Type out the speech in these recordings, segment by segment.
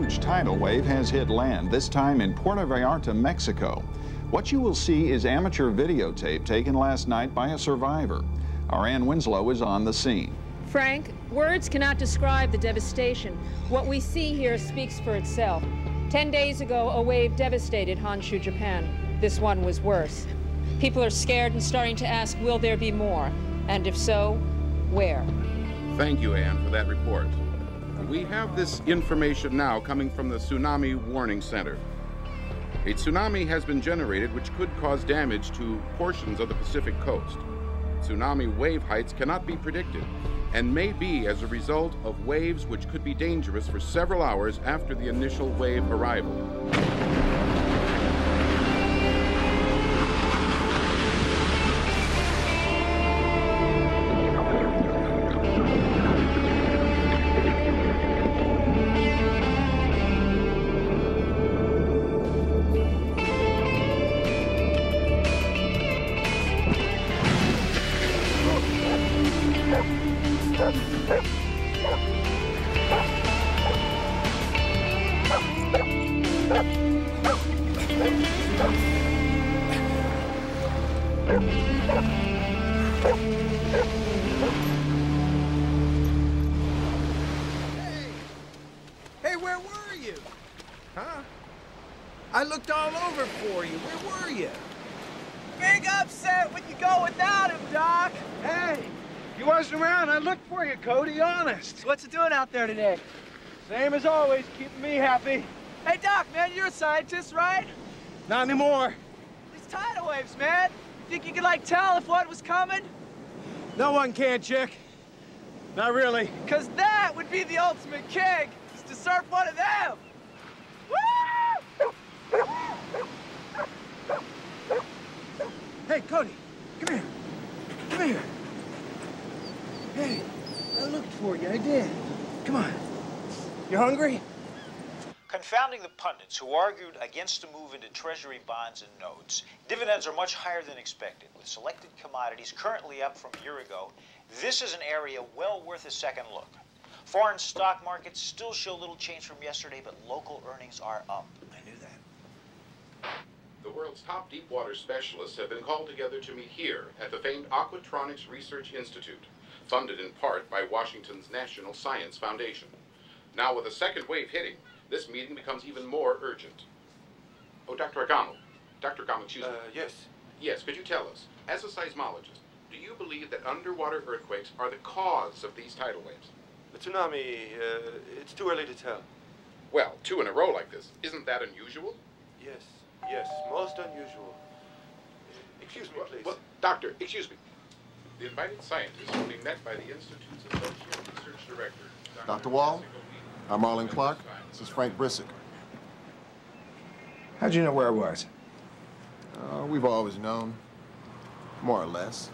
huge tidal wave has hit land, this time in Puerto Vallarta, Mexico. What you will see is amateur videotape taken last night by a survivor. Our Ann Winslow is on the scene. Frank, words cannot describe the devastation. What we see here speaks for itself. 10 days ago, a wave devastated Honshu, Japan. This one was worse. People are scared and starting to ask, will there be more? And if so, where? Thank you, Ann, for that report. We have this information now coming from the Tsunami Warning Center. A tsunami has been generated which could cause damage to portions of the Pacific coast. Tsunami wave heights cannot be predicted and may be as a result of waves which could be dangerous for several hours after the initial wave arrival. Hey, where were you? Huh? I looked all over for you. Where were you? Big upset when you go without him, Doc. Hey, you wasn't around. I looked for you, Cody, honest. What's it doing out there today? Same as always, keeping me happy. Hey, Doc, man, you're a scientist, right? Not anymore. These tidal waves, man. Think you could, like, tell if what was coming? No one can, chick. Not really. Because that would be the ultimate kick, is to surf one of them. Woo! Hey, Cody, come here. Come here. Hey, I looked for you, I did. Come on. You hungry? Confounding the pundits who argued against a move into Treasury bonds and notes, dividends are much higher than expected, with selected commodities currently up from a year ago. This is an area well worth a second look. Foreign stock markets still show little change from yesterday, but local earnings are up. I knew that. The world's top deepwater specialists have been called together to meet here at the famed Aquatronics Research Institute, funded in part by Washington's National Science Foundation. Now, with a second wave hitting, this meeting becomes even more urgent. Oh, Dr. Agamo. Dr. Agamo, excuse me. Yes. Yes, could you tell us, as a seismologist, do you believe that underwater earthquakes are the cause of these tidal waves? The tsunami, it's too early to tell. Well, 2 in a row like this, isn't that unusual? Yes, yes, most unusual. Excuse me, please. Well, doctor, excuse me. The invited scientists will be met by the Institute's Associate Research Director, Dr. Wahl, I'm Marlon Clark. This is Frank Brissick. How'd you know where I was? We've always known, more or less.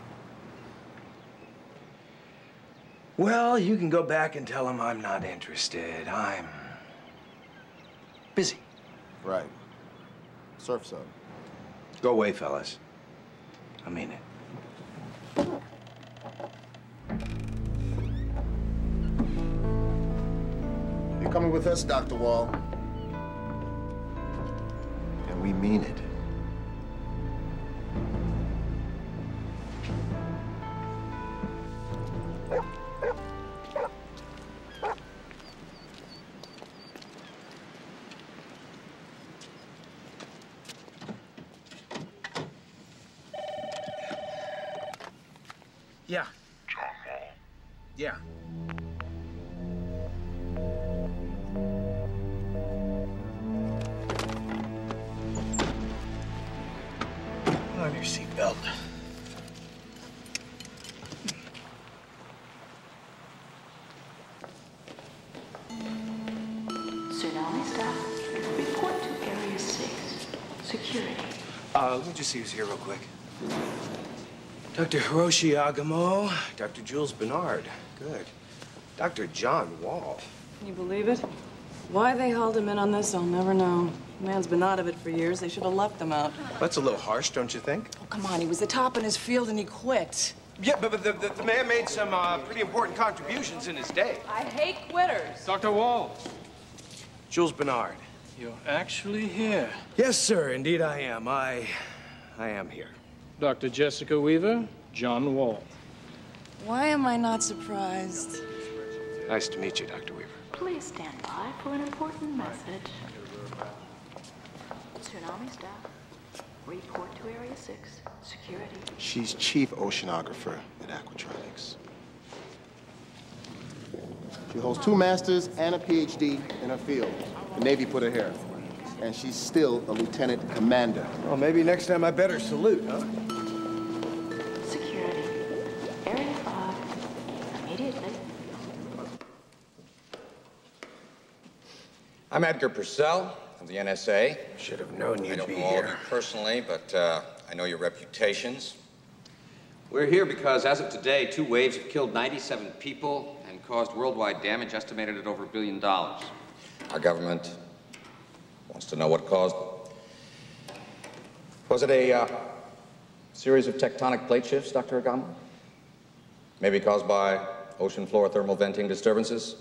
Well, you can go back and tell him I'm not interested. I'm busy. Right. Surf's up. Go away, fellas. I mean it. You're coming with us, Dr. Wahl. And we mean it. Yeah. Yeah. Put on your seatbelt. Tsunami staff, report to Area 6. Security. Let me just see who's here real quick. Dr. Hiroshi Agamo, Dr. Jules Bernard. Good. Dr. John Wahl. Can you believe it? Why they hauled him in on this, I'll never know. The man's been out of it for years. They should have left him out. That's a little harsh, don't you think? Oh, come on. He was the top in his field and he quit. Yeah, but the man made some pretty important contributions in his day. I hate quitters. Dr. Wahl, Jules Bernard. You're actually here. Yes, sir. Indeed I am. I am here. Dr. Jessica Weaver, John Wahl. Why am I not surprised? Nice to meet you, Dr. Weaver. Please stand by for an important message. Tsunami staff, report to Area 6. Security. She's chief oceanographer at Aquatronics. She holds 2 masters and a PhD in her field. The Navy put her here. And she's still a lieutenant commander. Well, maybe next time I better salute, huh? Security. Area 5. Immediately. I'm Edgar Purcell of the NSA. Should have known you'd be I don't know here. all of you personally, but I know your reputations. We're here because, as of today, 2 waves have killed 97 people and caused worldwide damage estimated at over $1 billion. Our government wants to know what caused them. Was it a series of tectonic plate shifts, Dr. Agama? Maybe caused by ocean floor thermal venting disturbances?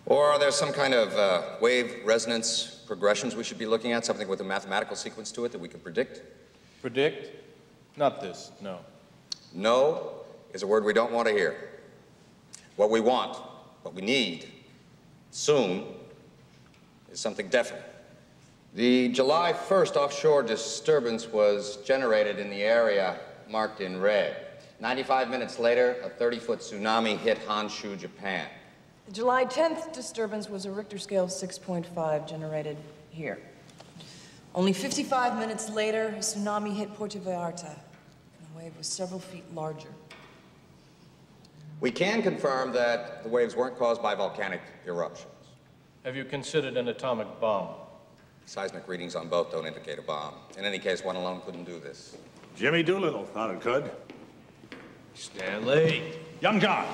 Or are there some kind of wave resonance progressions we should be looking at, something with a mathematical sequence to it that we can predict? Predict? Not this, no. No is a word we don't want to hear. What we want, what we need, soon, is something definite. The July 1st offshore disturbance was generated in the area marked in red. 95 minutes later, a 30-foot tsunami hit Honshu, Japan. The July 10th disturbance was a Richter scale of 6.5 generated here. Only 55 minutes later, a tsunami hit Puerto Vallarta, and the wave was several feet larger. We can confirm that the waves weren't caused by volcanic eruptions. Have you considered an atomic bomb? Seismic readings on both don't indicate a bomb. In any case, one alone couldn't do this. Jimmy Doolittle thought it could. Stanley. Young John.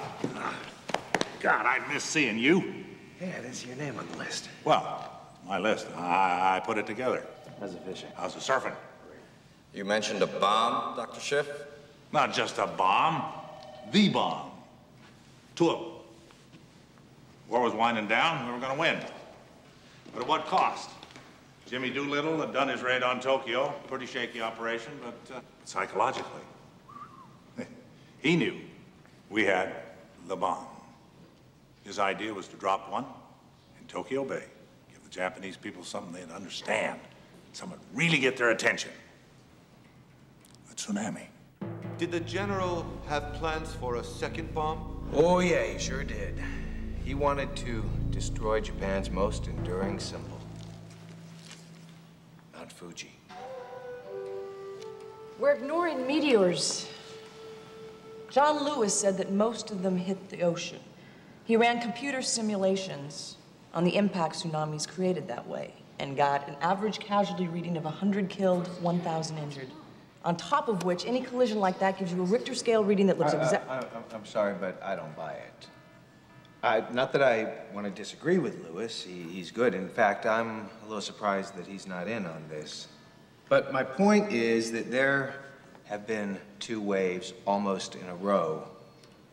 God, I miss seeing you. Yeah, there's your name on the list. Well, my list. I put it together. How's the fishing? How's the surfing? You mentioned a bomb, Dr. Schiff? Not just a bomb. The bomb. 2 of them. War was winding down. We were going to win. But at what cost? Jimmy Doolittle had done his raid on Tokyo. Pretty shaky operation, but psychologically. He knew we had the bomb. His idea was to drop one in Tokyo Bay. Give the Japanese people something they'd understand. Something that really get their attention. A tsunami. Did the general have plans for a second bomb? Oh, yeah, he sure did. He wanted to destroy Japan's most enduring symbol. Mount Fuji. We're ignoring meteors. John Lewis said that most of them hit the ocean. He ran computer simulations on the impact tsunamis created that way and got an average casualty reading of 100 killed, 1,000 injured. On top of which, any collision like that gives you a Richter scale reading that looks I'm sorry, but I don't buy it. Not that I want to disagree with Lewis. He's good. In fact, I'm a little surprised that he's not in on this. But my point is that there have been 2 waves almost in a row,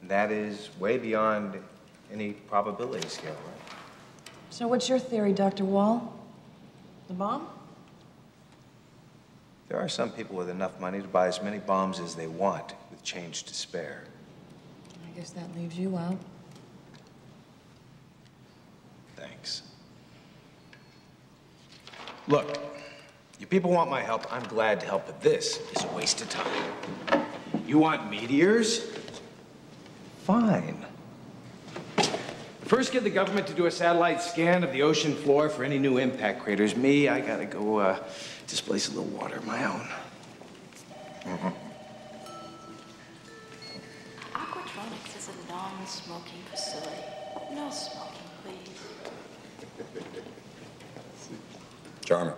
and that is way beyond any probability scale, right? So what's your theory, Dr. Wahl? The bomb? There are some people with enough money to buy as many bombs as they want with change to spare. I guess that leaves you out. Thanks. Look, you people want my help, I'm glad to help, but this is a waste of time. You want meteors? Fine. First, get the government to do a satellite scan of the ocean floor for any new impact craters. Me, I gotta go displace a little water of my own. Aquatronics is a non-smoking facility. No smoking, please. Charming.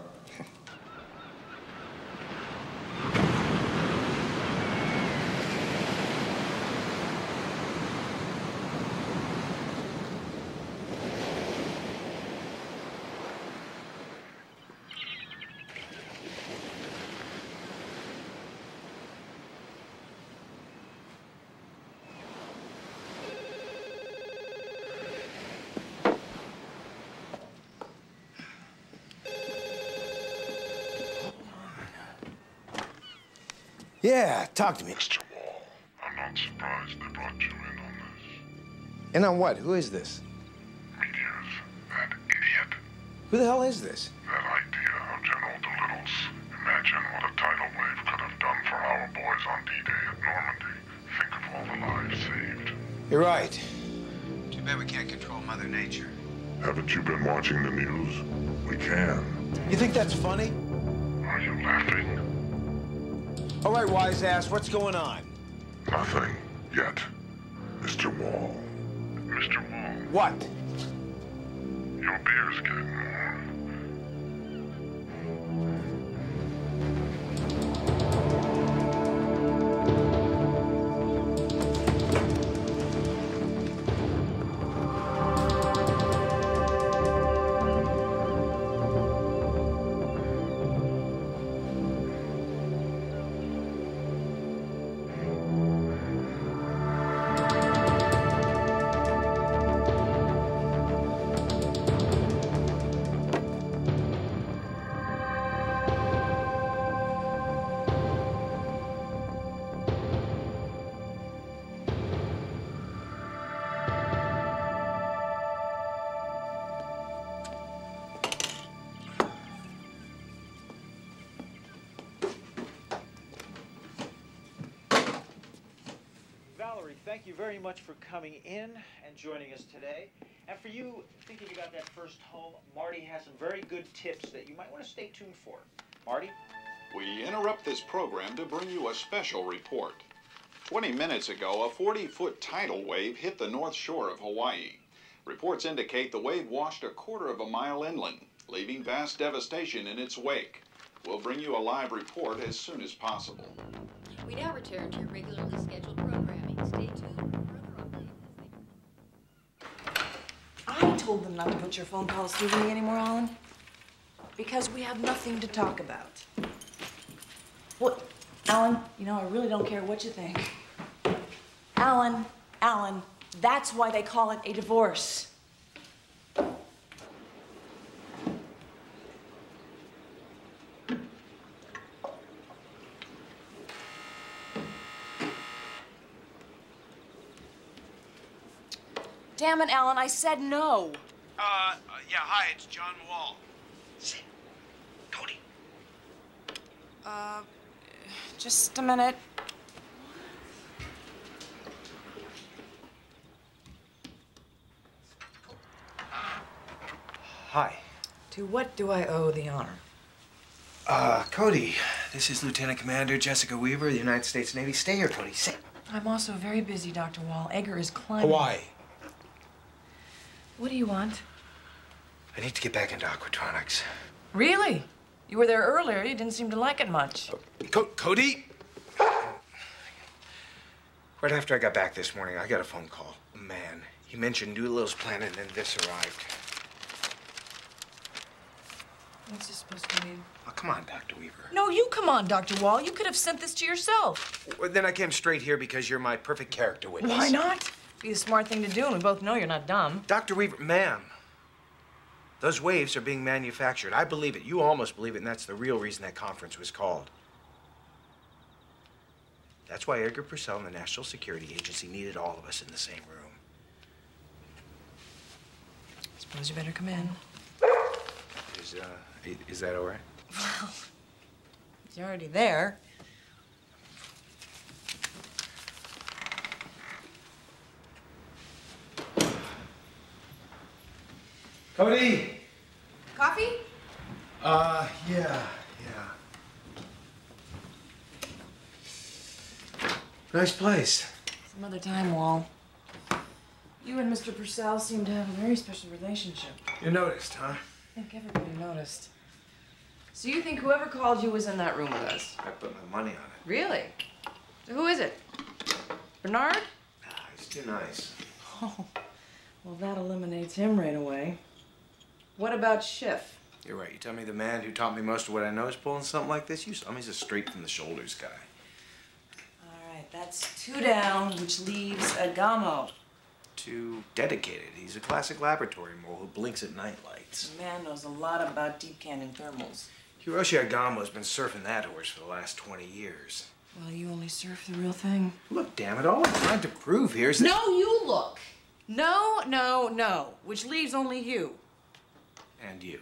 Yeah, talk to me. Mr. Wahl, I'm not surprised they brought you in on this. In on what? Who is this? Meteors. That idiot. Who the hell is this? That idea of General Doolittle's. Imagine what a tidal wave could have done for our boys on D-Day at Normandy. Think of all the lives saved. You're right. Too bad we can't control Mother Nature. Haven't you been watching the news? We can. You think that's funny? Are you laughing? All right, wise ass, what's going on? Nothing yet. Mr. Wahl. Mr. Wahl. What? Your beer's getting warm. Thank you very much for coming in and joining us today. And for you thinking you got that first home, Marty has some very good tips that you might want to stay tuned for. Marty? We interrupt this program to bring you a special report. 20 minutes ago, a 40-foot tidal wave hit the north shore of Hawaii. Reports indicate the wave washed a quarter of a mile inland, leaving vast devastation in its wake. We'll bring you a live report as soon as possible. We now return to your regularly scheduled programming. Stay tuned for further updates. I told them not to put your phone calls through to me anymore, Alan. Because we have nothing to talk about. Well, Alan, you know, I really don't care what you think. Alan, that's why they call it a divorce. Damn it, Alan, I said no. Yeah, hi, it's John Wahl. Sit. Cody. Just a minute. Hi. To what do I owe the honor? Cody, this is Lieutenant Commander Jessica Weaver of the United States Navy. Stay here, Cody, sit. I'm also very busy, Dr. Wahl. Edgar is climbing. Hawaii. What do you want? I need to get back into aquatronics. Really? You were there earlier. You didn't seem to like it much. Cody? Right after I got back this morning, I got a phone call. A man. He mentioned Doolittle's plan, and then this arrived. What's this supposed to mean? Oh, come on, Dr. Weaver. No, you come on, Dr. Wahl. You could have sent this to yourself. Well, then I came straight here because you're my perfect character witness. Why not? Be the smart thing to do, and we both know you're not dumb. Dr. Weaver, ma'am, those waves are being manufactured. I believe it. You almost believe it, and that's the real reason that conference was called. That's why Edgar Purcell and the National Security Agency needed all of us in the same room. Suppose you better come in. Is that all right? Well, you're already there. Cody! Coffee? Yeah. Nice place. Some other time, Wahl. You and Mr. Purcell seem to have a very special relationship. You noticed, huh? I think everybody noticed. So you think whoever called you was in that room with us? I put my money on it. Really? So who is it? Bernard? He's too nice. Oh, well, that eliminates him right away. What about Schiff? You're right. You tell me the man who taught me most of what I know is pulling something like this? You saw him. He's a straight-from-the-shoulders guy. All right, that's 2 down, which leaves Agamo. Too dedicated. He's a classic laboratory mole who blinks at night lights. The man knows a lot about deep canyon thermals. Hiroshi Agamo's been surfing that horse for the last 20 years. Well, you only surf the real thing. Look, damn it, all I'm trying to prove here is that... No, you look. No, no, no. Which leaves only you. And you.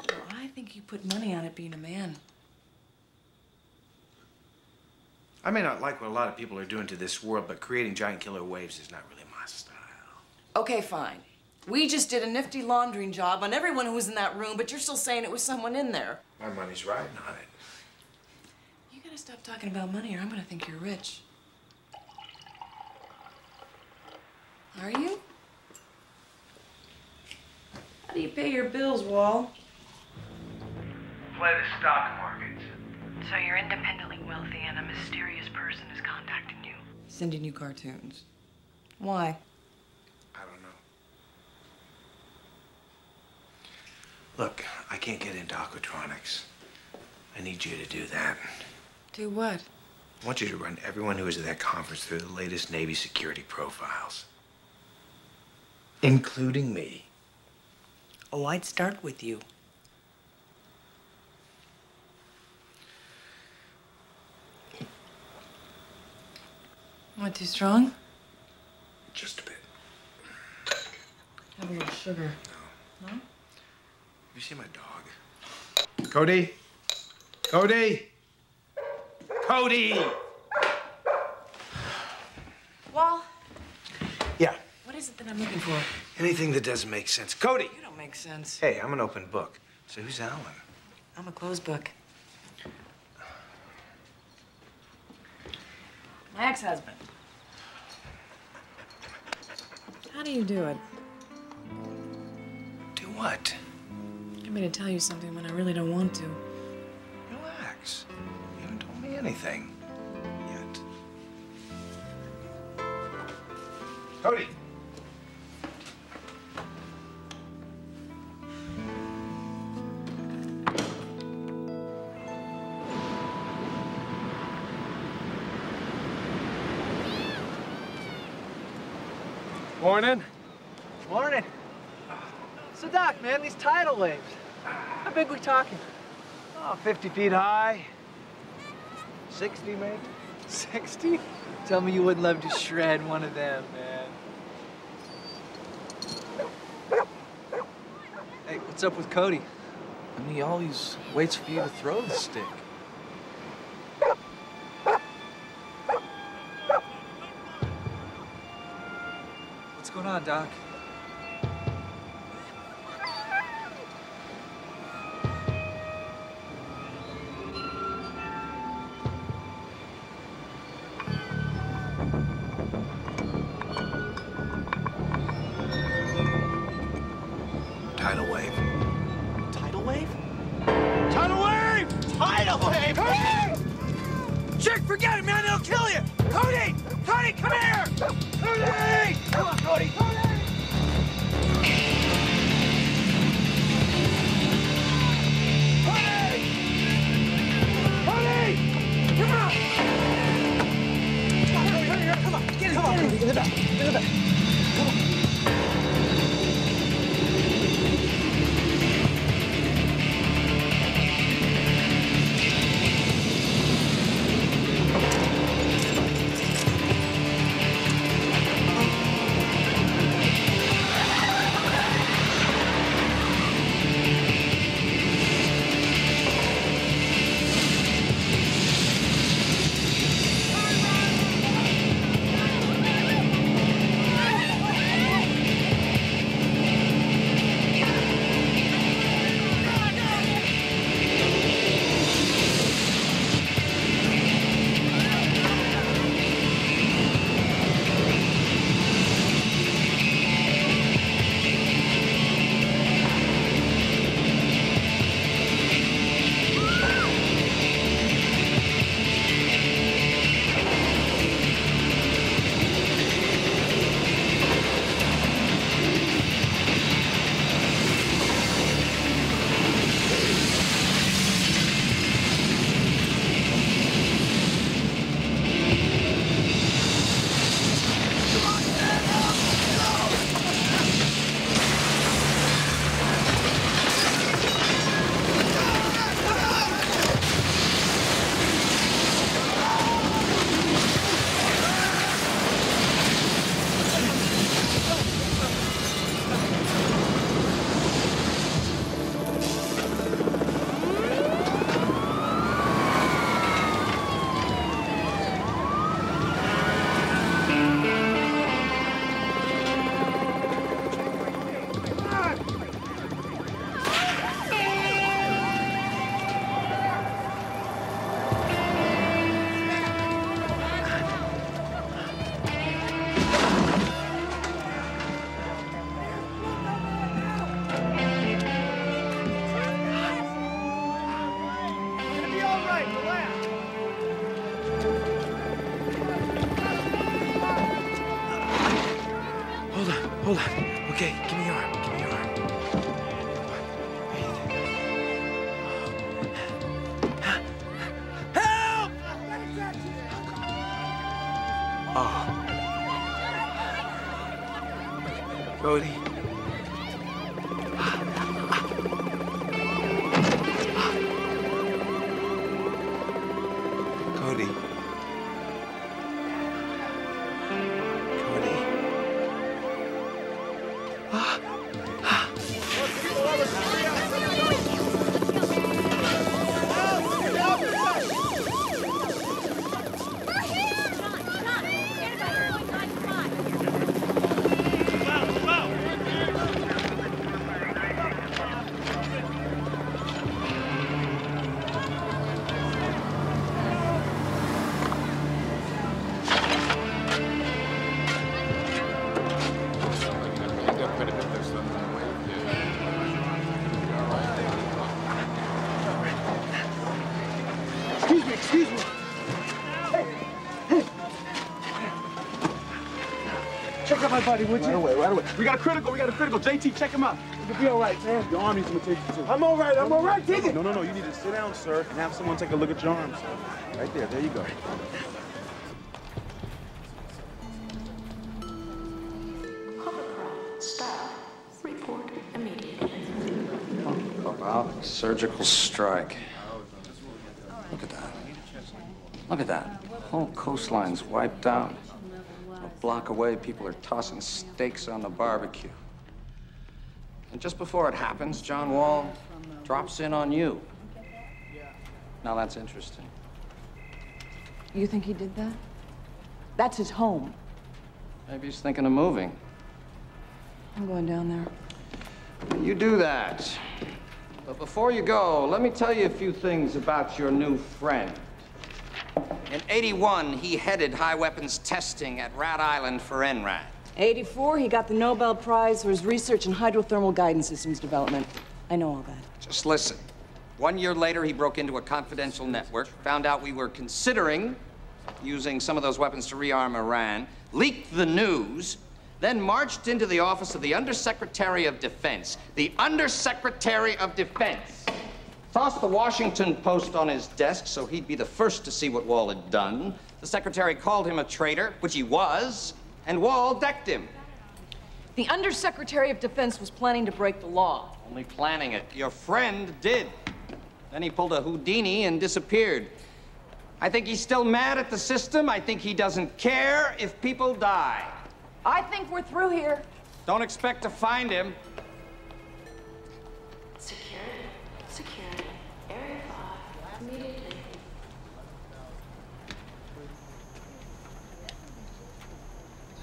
Well, I think you put money on it being a man. I may not like what a lot of people are doing to this world, but creating giant killer waves is not really my style. Okay, fine. We just did a nifty laundering job on everyone who was in that room, but you're still saying it was someone in there. My money's riding on it. You gotta stop talking about money or I'm gonna think you're rich. Are you? How do you pay your bills, Wahl? Play the stock market. So you're independently wealthy and a mysterious person is contacting you. Sending you cartoons. Why? I don't know. Look, I can't get into aquatronics. I need you to do that. Do what? I want you to run everyone who was at that conference through the latest Navy security profiles. Including me. Oh, I'd start with you. What, too strong? Just a bit. Have a little sugar. No. Have you seen my dog? Cody? Cody? Cody! Wahl? Yeah. What is it that I'm looking for? Anything that doesn't make sense. Cody! You don't make sense. Hey, I'm an open book. So who's Alan? I'm a closed book. My ex-husband. How do you do it? Do what? Get me to tell you something when I really don't want to. Relax. You haven't told me anything. Yet. Cody! Morning. Morning. So, Doc, man, these tidal waves, how big we talking? Oh, 50 feet high. 60, maybe? 60? Tell me you wouldn't love to shred one of them, man. Hey, what's up with Cody? I mean, he always waits for you to throw the stick. What's going on, Doc? Tidal wave. Tidal wave? Tidal wave! Tidal wave! Cody! Chick, forget it, man. It'll kill you. Cody! Cody, come here! Cody! Come on, Cody! Cody! Come on! Come on, get in the back. In the back. Come on. Hold on. Okay, give me your arm. Give me your arm. Help! Oh. Cody. Cody. Excuse me. Hey. Check out my buddy, would you? Right away. We got a critical. JT, check him out. You'll be all right, man. Your arm needs some attention, too. I'm all right. Take it. No. You need to sit down, sir, and have someone take a look at your arm, sir. Right there. There you go. Hovercraft staff, report immediately. About surgical strike. Look at that. Look at that. The whole coastline's wiped out. A block away, people are tossing steaks on the barbecue. And just before it happens, John Wahl drops in on you. Now that's interesting. You think he did that? That's his home. Maybe he's thinking of moving. I'm going down there. You do that. But before you go, let me tell you a few things about your new friend. In '81, he headed high weapons testing at Rat Island for NRAD. '84, he got the Nobel Prize for his research in hydrothermal guidance systems development. I know all that. Just listen. 1 year later, he broke into a confidential network, found out we were considering using some of those weapons to rearm Iran, leaked the news, then marched into the office of the Undersecretary of Defense. The Undersecretary of Defense. Tossed the Washington Post on his desk so he'd be the first to see what Wahl had done. The secretary called him a traitor, which he was, and Wahl decked him. The Undersecretary of Defense was planning to break the law. Only planning it. Your friend did. Then he pulled a Houdini and disappeared. I think he's still mad at the system. I think he doesn't care if people die. I think we're through here. Don't expect to find him. Security. Area 5, immediately.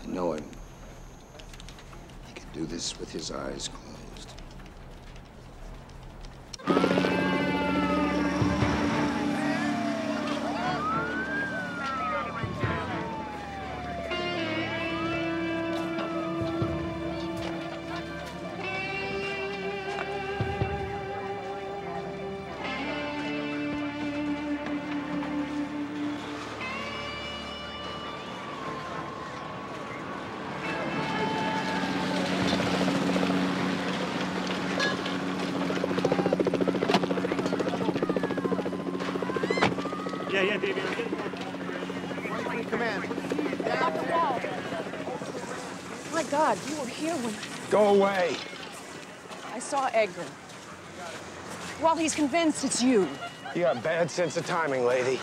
I know him. He can do this with his eyes closed. Yeah, Davey. Command. About the wall. My God, you were here when Go away. I saw Edgar. Well, he's convinced it's you. You got a bad sense of timing, lady.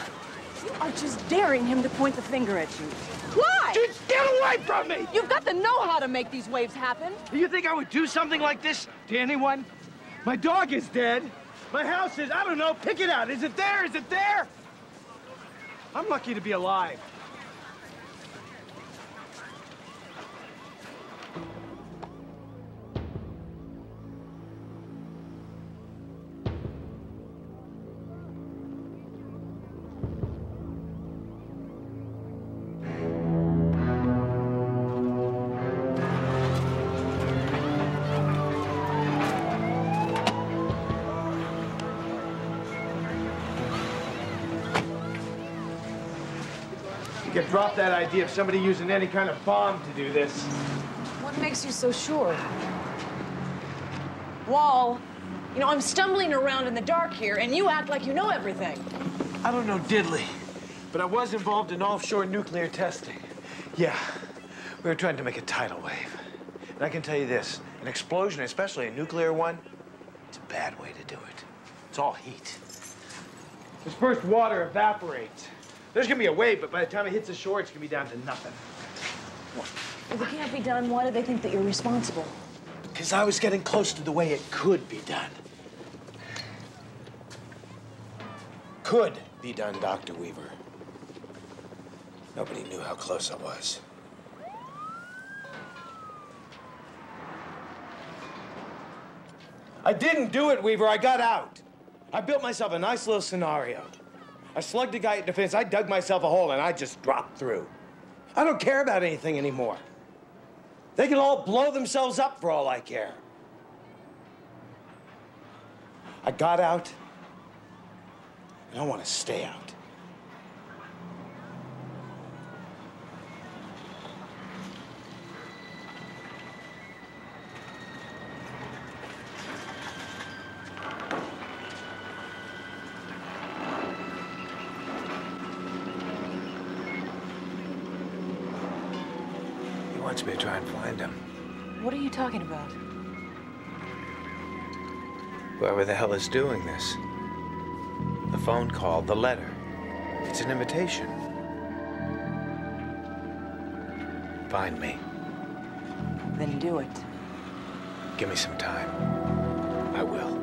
You are just daring him to point the finger at you. Why? Just get away from me! You've got to know how to make these waves happen. Do you think I would do something like this to anyone? My dog is dead. My house is, I don't know, pick it out. Is it there? Is it there? I'm lucky to be alive. You can drop that idea of somebody using any kind of bomb to do this. What makes you so sure? Wahl, you know, I'm stumbling around in the dark here, and you act like you know everything. I don't know diddly, but I was involved in offshore nuclear testing. Yeah, we were trying to make a tidal wave. And I can tell you this, an explosion, especially a nuclear one, it's a bad way to do it. It's all heat. This first water evaporates. There's gonna be a wave, but by the time it hits the shore, it's gonna be down to nothing. If it can't be done, why do they think that you're responsible? Because I was getting close to the way it could be done. Could be done, Dr. Weaver. Nobody knew how close I was. I didn't do it, Weaver. I got out. I built myself a nice little scenario. I slugged a guy at defense, I dug myself a hole, and I just dropped through. I don't care about anything anymore. They can all blow themselves up for all I care. I got out, and I want to stay out. He wants me to try and find him. What are you talking about? Whoever the hell is doing this. The phone call, the letter. It's an invitation. Find me. Then do it. Give me some time. I will.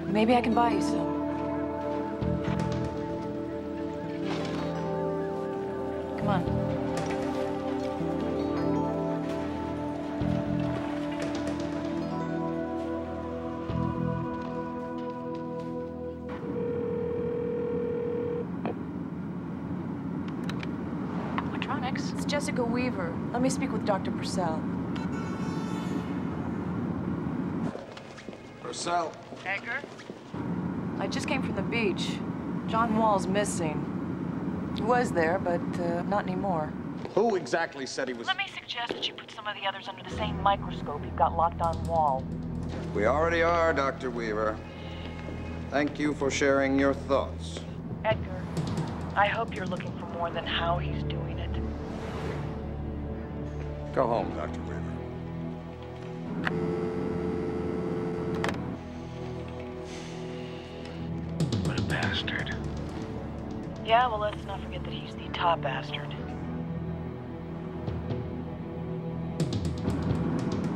Maybe I can buy you some. Come on. It's Jessica Weaver. Let me speak with Dr. Purcell. Purcell. Edgar? I just came from the beach. John Wahl's missing. He was there, but not anymore. Who exactly said he was... Let me suggest that you put some of the others under the same microscope you've got locked on Wahl. We already are, Dr. Weaver. Thank you for sharing your thoughts. Edgar, I hope you're looking for more than how he's doing it. Go home, Dr. Weaver. What a bastard. Yeah, well, let's not forget that he's the top bastard.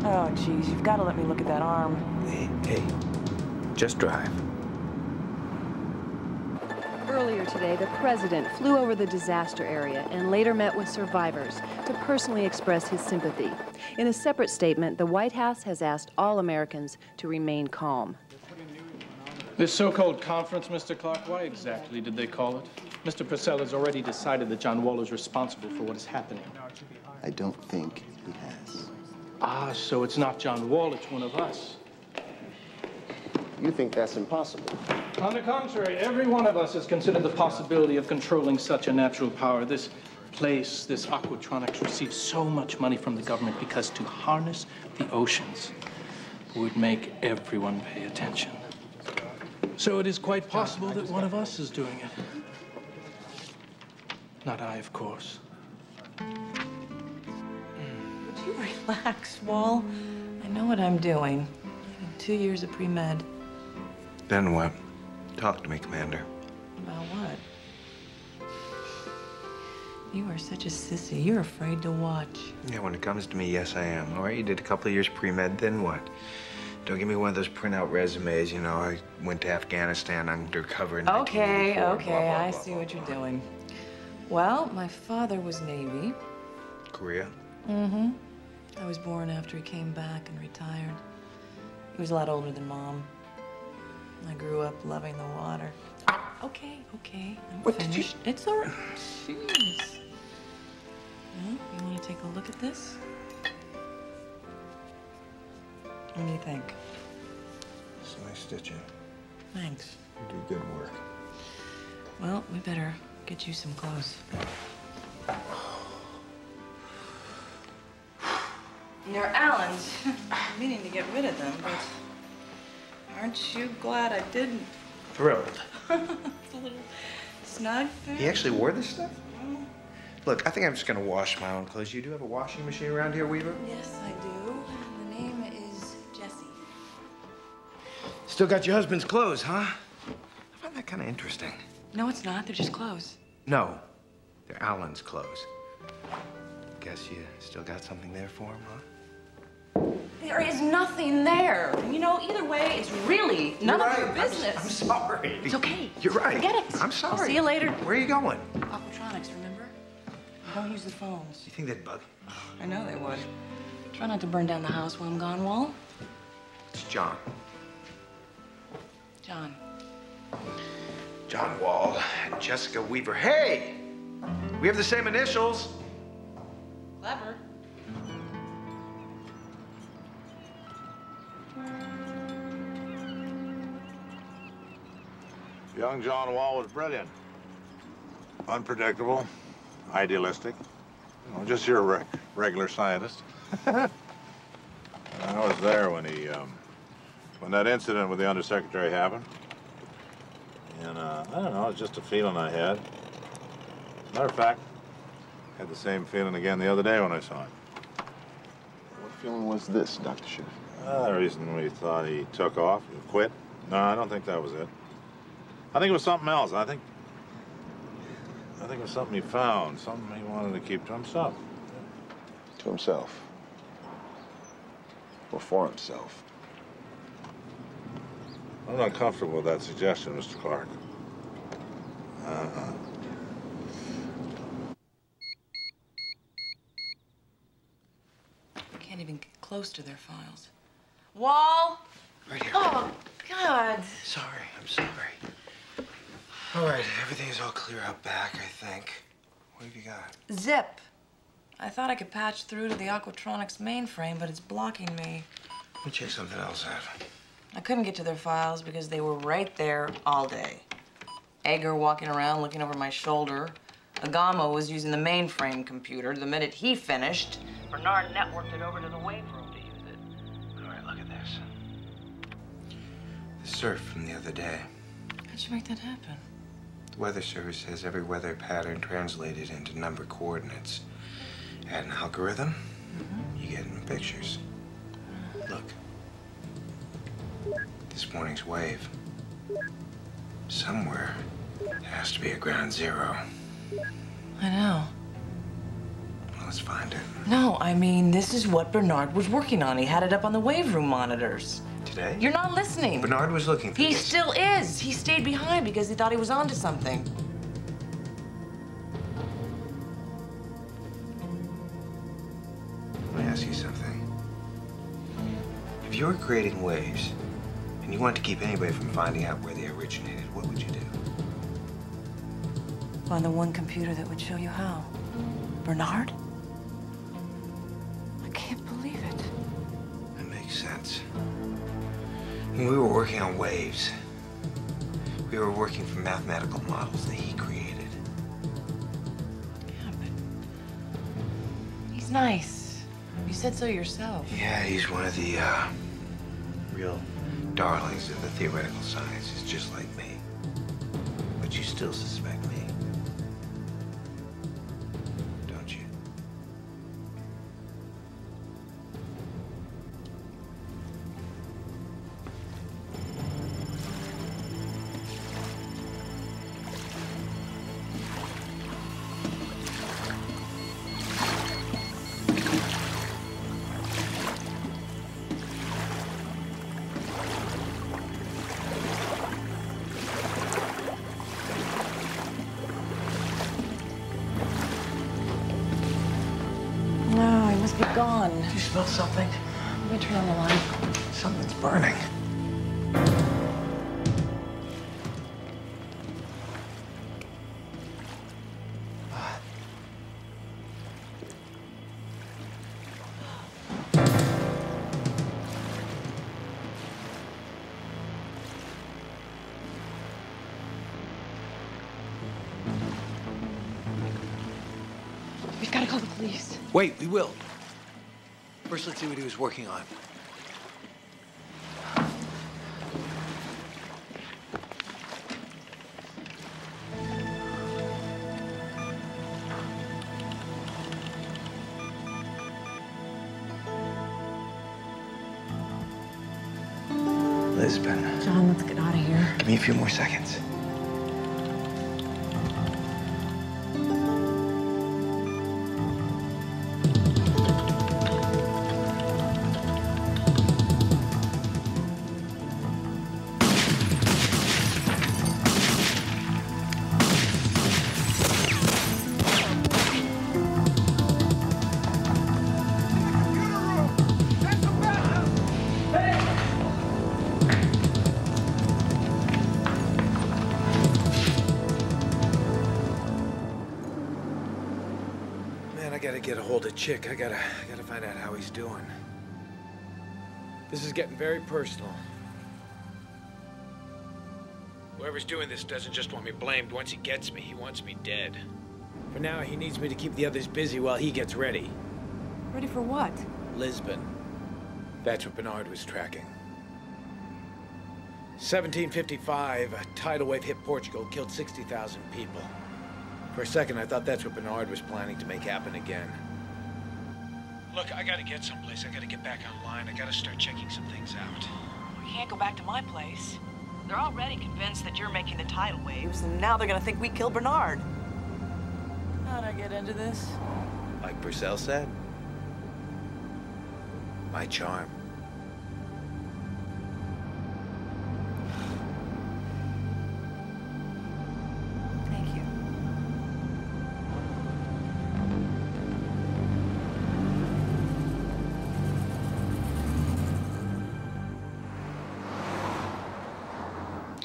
Oh, geez, you've got to let me look at that arm. Hey, just drive. Earlier today, the president flew over the disaster area and later met with survivors to personally express his sympathy. In a separate statement, the White House has asked all Americans to remain calm. This so-called conference, Mr. Clark, why exactly did they call it? Mr. Purcell has already decided that John Wahl is responsible for what is happening. I don't think he has. Ah, so it's not John Wahl, it's one of us. You think that's impossible? On the contrary, every one of us has considered the possibility of controlling such a natural power. This place, this Aquatronics, receives so much money from the government because to harness the oceans would make everyone pay attention. So it is quite possible that one of us is doing it. Not I, of course. Would you relax, Wahl? I know what I'm doing. I had 2 years of pre-med. Then what? Talk to me, Commander. About what? You are such a sissy. You're afraid to watch. Yeah, when it comes to me, yes, I am. All right, you did a couple of years pre-med, then what? Don't give me one of those printout resumes, you know, I went to Afghanistan undercover in Okay, 1984, okay, blah, blah, I blah. see what you're doing. Well, my father was Navy. Korea? Mm-hmm. I was born after he came back and retired. He was a lot older than Mom. I grew up loving the water. Okay, I'm finished. It's all right. Jeez. Well, you want to take a look at this? What do you think? It's a nice stitching. Thanks. You do good work. Well, we better get you some clothes. They're Allen's. I'm meaning to get rid of them, but aren't you glad I didn't? Thrilled. It's a little snug there. He actually wore this stuff? Look, I think I'm just gonna wash my own clothes. You do have a washing machine around here, Weaver? Yes, I do. The name is Jessie. Still got your husband's clothes, huh? I find that kind of interesting. No, it's not. They're just clothes. No, they're Alan's clothes. Guess you still got something there for him, huh? There is nothing there. You know, either way, it's really none of your business. I'm sorry. It's okay. You're right. Forget it. I'm sorry. I'll see you later. Where are you going? Aquatronics, remember? Don't use the phones. You think they'd bug you? I know they would. Try not to burn down the house while I'm gone, Wahl. It's John. John. John Wahl and Jessica Weaver. Hey! We have the same initials. Clever. Young John Wahl was brilliant. Unpredictable, idealistic. You know, just your regular scientist. I was there when when that incident with the undersecretary happened. And I don't know, it's just a feeling I had. Matter of fact, I had the same feeling again the other day when I saw it. What feeling was this, Dr. Schiff? The reason we thought he took off, he quit. No, I don't think that was it. I think it was something else. I think it was something he found, something he wanted to keep to himself. To himself? Or for himself? I'm not comfortable with that suggestion, Mr. Clark. Can't even get close to their files. Wahl! Right here. Oh, God. Sorry, I'm sorry. All right, everything's all clear out back, I think. What have you got? Zip. I thought I could patch through to the Aquatronics mainframe, but it's blocking me. Let me check something else out. I couldn't get to their files because they were right there all day. Egger walking around looking over my shoulder. Agamo was using the mainframe computer. The minute he finished, Bernard networked it over to the wave room to use it. All right, look at this. The surf from the other day. How'd you make that happen? The Weather Service has every weather pattern translated into number coordinates. Add an algorithm, you get in pictures. Look. This morning's wave. Somewhere, there has to be a ground zero. I know. Well, let's find it. No, I mean, this is what Bernard was working on. He had it up on the wave room monitors. Today? You're not listening. Bernard was looking through He this. still is. He stayed behind because he thought he was onto something. Let me ask you something. If you were creating waves, and you wanted to keep anybody from finding out where they originated, what would you do? Find the one computer that would show you how. Bernard? I can't believe it. That makes sense. When we were working on waves, we were working from mathematical models that he created. Yeah, but he's nice. You said so yourself. Yeah, he's one of the, real darlings of the theoretical sciences, just like me. But you still suspect me, don't you? No, he must be gone. Do you smell something? Let me turn on the light. Something's burning. We've got to call the police. Wait, we will. First, let's see what he was working on. Lisbon. John, let's get out of here. Give me a few more seconds. I gotta get a hold of Chick. I gotta find out how he's doing. This is getting very personal. Whoever's doing this doesn't just want me blamed. Once he gets me, he wants me dead. For now, he needs me to keep the others busy while he gets ready. Ready for what? Lisbon. That's what Bernard was tracking. 1755, a tidal wave hit Portugal, killed 60,000 people. For a second, I thought that's what Bernard was planning to make happen again. Look, I gotta get someplace. I gotta get back online. I gotta start checking some things out. We can't go back to my place. They're already convinced that you're making the tidal waves, and now they're gonna think we killed Bernard. How'd I get into this? Like Purcell said, my charm. Thank you.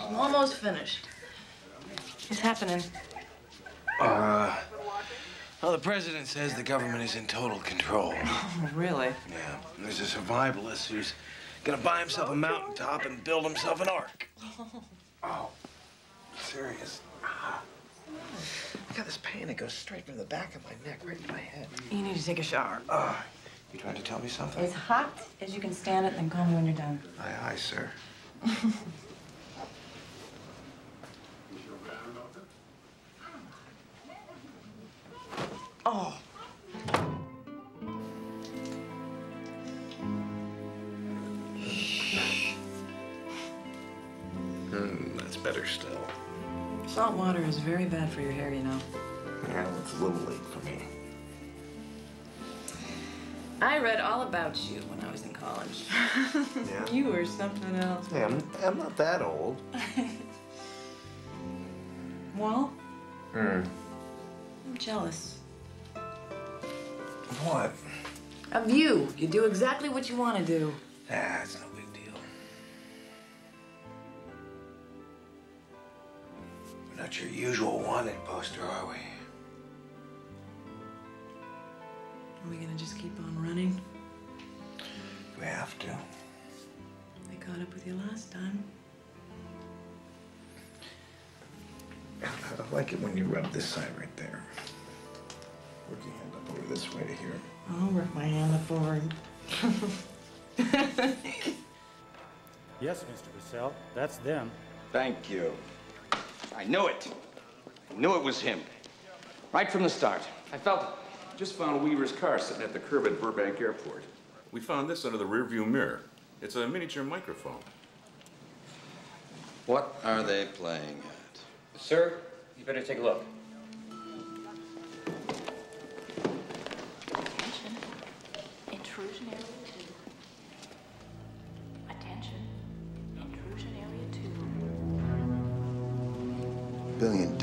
I'm almost finished. What's happening? Well, the president says the government is in total control. Oh, really? Yeah. There's a survivalist who's gonna buy himself a mountaintop and build himself an ark. Oh, serious. I got this pain that goes straight from the back of my neck right to my head. You need to take a shower. You trying to tell me something? As hot as you can stand it, then call me when you're done. Aye, aye, sir. Oh. That's better still. Salt water is very bad for your hair, you know. Yeah, it's a little late for me. I read all about you when I was in college. Yeah? You were something else. Hey, I'm not that old. Well? I'm jealous. What? Of you. You do exactly what you want to do. Ah, it's no big deal. We're not your usual wanted poster, are we? Are we gonna just keep on running? We have to. I caught up with you last time. I like it when you rub this side right there. Work your hand up over this way to here. I'll work my hand up over. Yes, Mr. Purcell, that's them. Thank you. I knew it. I knew it was him. Right from the start. I felt it. Just found Weaver's car sitting at the curb at Burbank Airport. We found this under the rearview mirror. It's a miniature microphone. What are they playing at? Sir, you better take a look. Attention. Intrusion area 2. Attention. Intrusion area 2. $1 billion?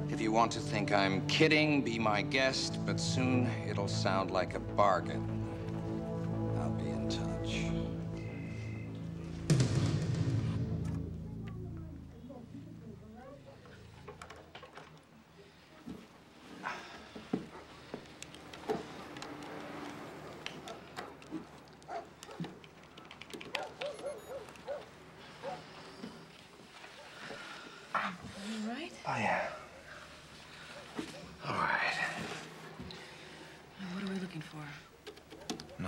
If you want to think I'm kidding, be my guest, but soon it'll sound like a bargain. I'll be in touch. You all right? Oh, yeah. All right.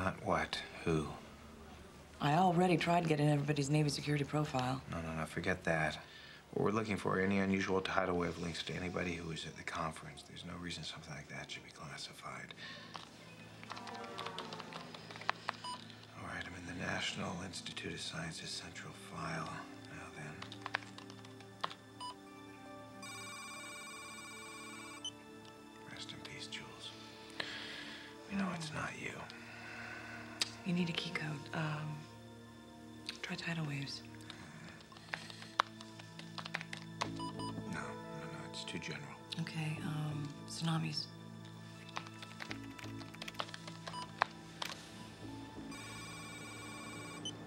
Not what? Who? I already tried getting everybody's Navy security profile. No, forget that. What we're looking for, any unusual tidal wave links to anybody who was at the conference. There's no reason something like that should be classified. All right, I'm in the National Institute of Sciences central file. Now then. Rest in peace, Jules. We know it's not you. You need a key code. Try tidal waves. No, it's too general. Okay, tsunamis.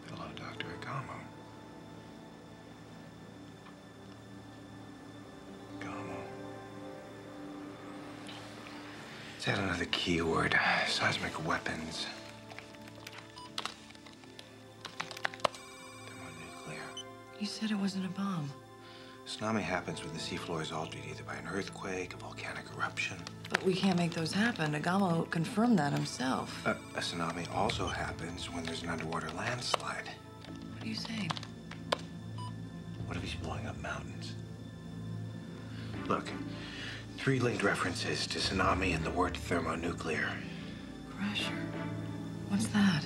Hello, Dr. Agamo. Let's add another keyword. Seismic weapons. You said it wasn't a bomb. Tsunami happens when the seafloor is altered either by an earthquake, a volcanic eruption. But we can't make those happen. Agamo confirmed that himself. A tsunami also happens when there's an underwater landslide. What are you saying? What if he's blowing up mountains? Look, 3 linked references to tsunami and the word thermonuclear. Pressure. What's that?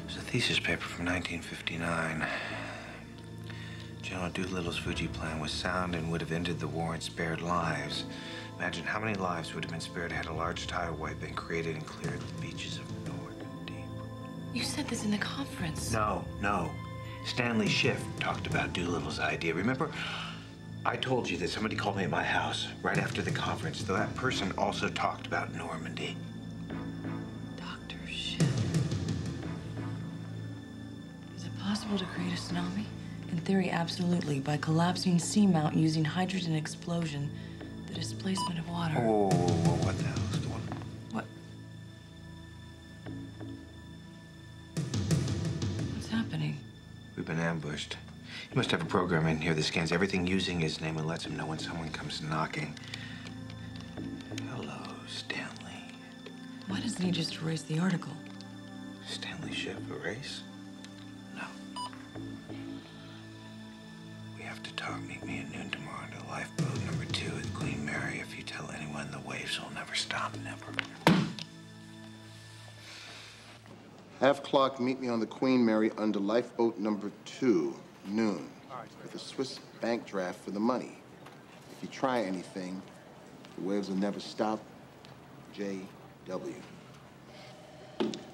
It's a thesis paper from 1959. General Doolittle's Fuji plan was sound and would have ended the war and spared lives. Imagine how many lives would have been spared had a large tidal wave been created and cleared the beaches of Normandy. You said this in the conference. No. Stanley Schiff talked about Doolittle's idea. Remember, I told you that somebody called me at my house right after the conference. Though that person also talked about Normandy. Dr. Schiff. Is it possible to create a tsunami? In theory, absolutely. By collapsing seamount using hydrogen explosion, the displacement of water. Whoa, what the hell is going on? What? What's happening? We've been ambushed. He must have a program in here that scans everything using his name and lets him know when someone comes knocking. Hello, Stanley. Why doesn't he just erase the article? Stanley Schiff, erase? No. We have to talk. Meet me at noon tomorrow to lifeboat number 2 at the Queen Mary. If you tell anyone, the waves will never stop, never. Half clock, meet me on the Queen Mary under lifeboat number 2, noon, with a Swiss bank draft for the money. If you try anything, the waves will never stop. J.W.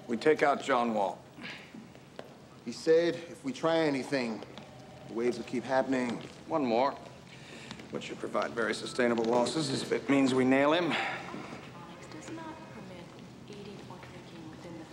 We take out John Wahl. He said, if we try anything, the waves will keep happening. One more, which should provide very sustainable losses if it means we nail him. Does not permit eating or drinking within the...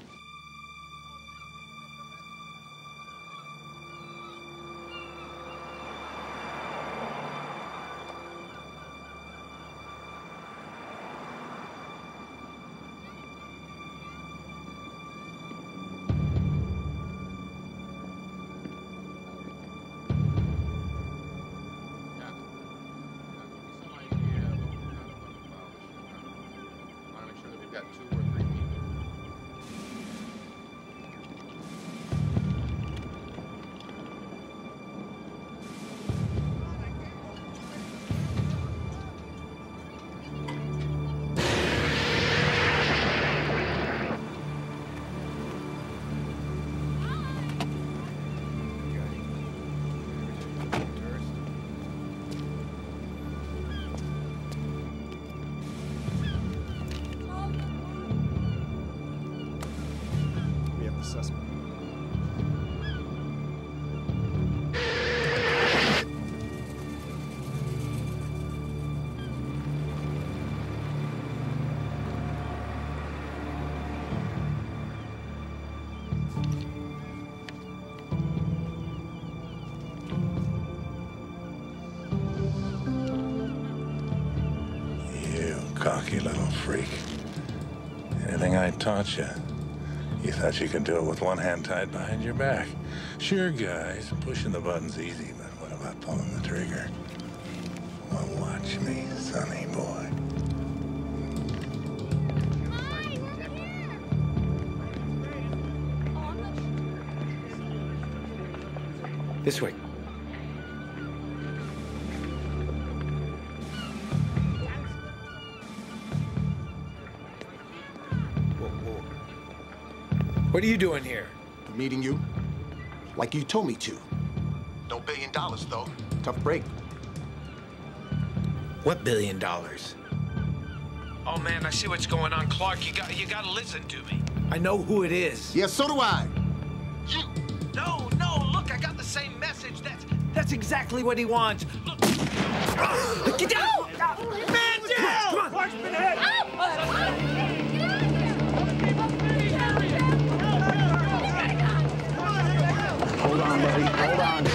Cocky little freak. Anything I taught you, you thought you could do it with one hand tied behind your back. Sure, guys, pushing the button's easy, but what about pulling the trigger? Well, watch me, sonny boy. This way. What are you doing here? Meeting you, like you told me to. No $1 billion, though. Tough break. What $1 billion? Oh man, I see what's going on, Clark. You gotta listen to me. I know who it is. Yeah, so do I. You. No, look, I got the same message. That's exactly what he wants. Look. Get down! Man down! Come on! Clark's been hit! Hold on, buddy. Hold on.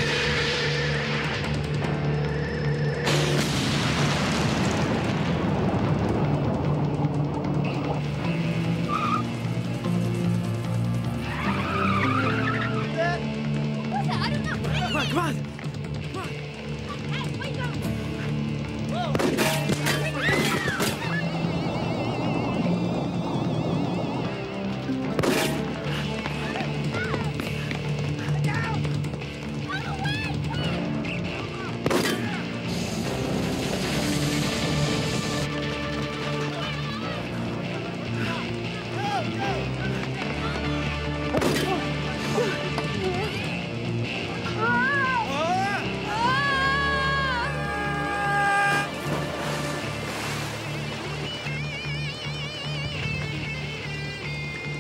Come on!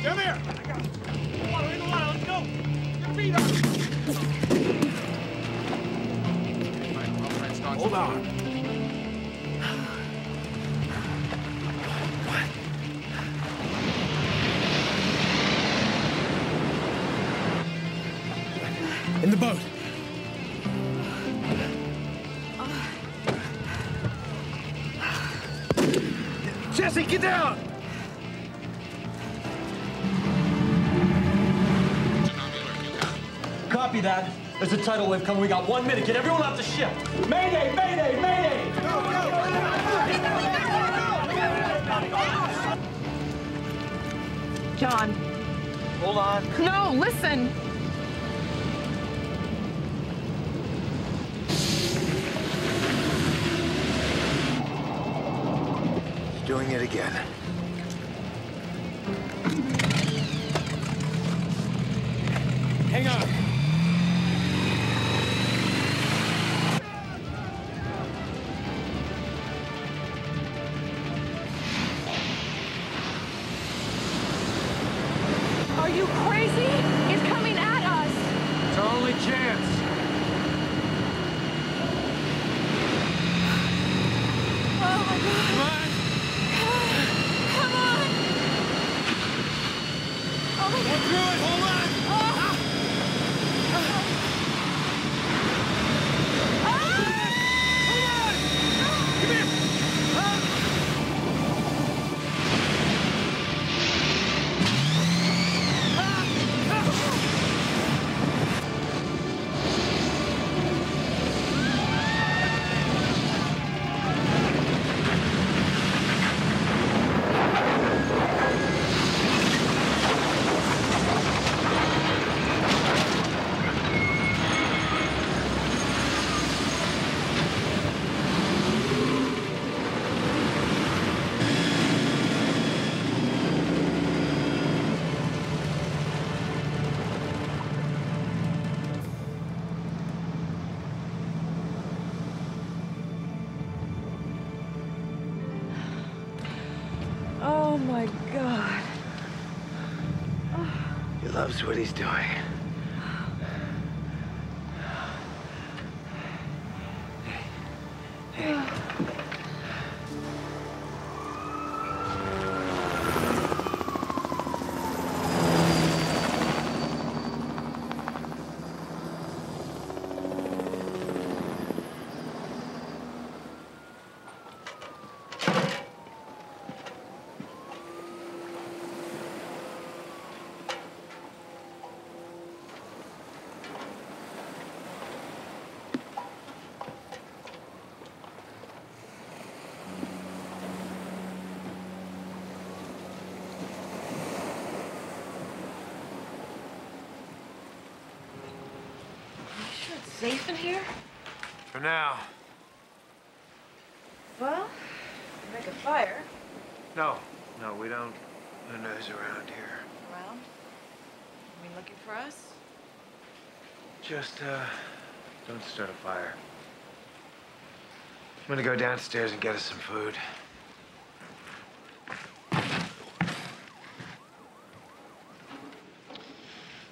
Come here! Water in the water, let's go! Your feet up! Hold on. In the boat. Jesse, get down! Copy that. There's a tidal wave coming. We got 1 minute. Get everyone off the ship. Mayday! Mayday! Mayday! John. Hold on. No, listen. He's doing it again. Hang on. Are you crazy? It's coming at us. It's our only chance. Oh my God. Come on. Come on. Oh my God. Get through it. Hold on. Oh my God. He loves what he's doing. Hey. safe in here? For now. Well, make a fire. No, we don't. No news around here. Around? You mean looking for us? Just, don't start a fire. I'm gonna go downstairs and get us some food.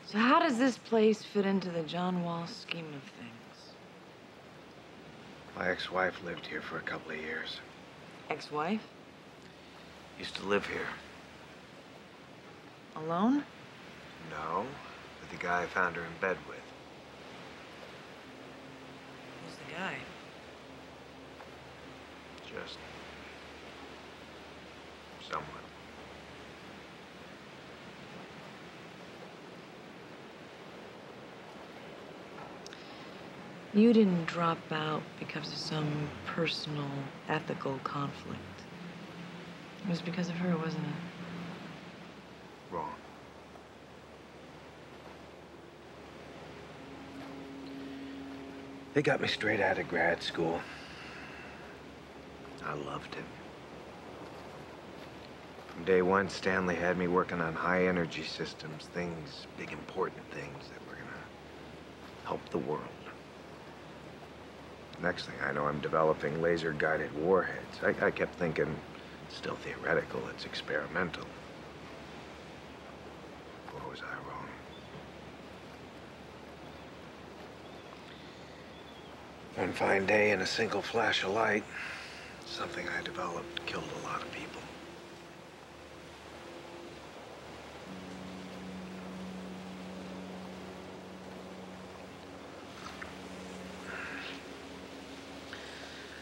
So how does this place fit into the John Wahl scheme of things? My ex-wife lived here for a couple of years. Ex-wife? Used to live here. Alone? No, with the guy I found her in bed with. Who's the guy? Just someone. You didn't drop out because of some personal, ethical conflict. It was because of her, wasn't it? Wrong. They got me straight out of grad school. I loved it. From day one, Stanley had me working on high energy systems, things, big important things that were gonna help the world. Next thing I know, I'm developing laser-guided warheads. I kept thinking, it's still theoretical, it's experimental. Boy, was I wrong. One fine day, in a single flash of light, something I developed killed a lot of people.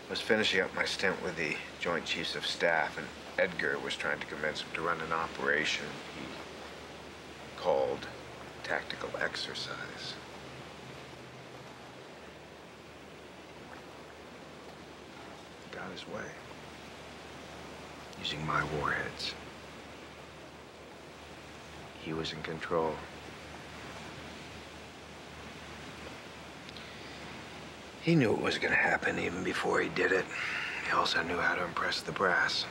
I was finishing up my stint with the Joint Chiefs of Staff, and Edgar was trying to convince him to run an operation he called tactical exercise. He got his way, using my warheads. He was in control. He knew it was gonna happen even before he did it. He also knew how to impress the brass.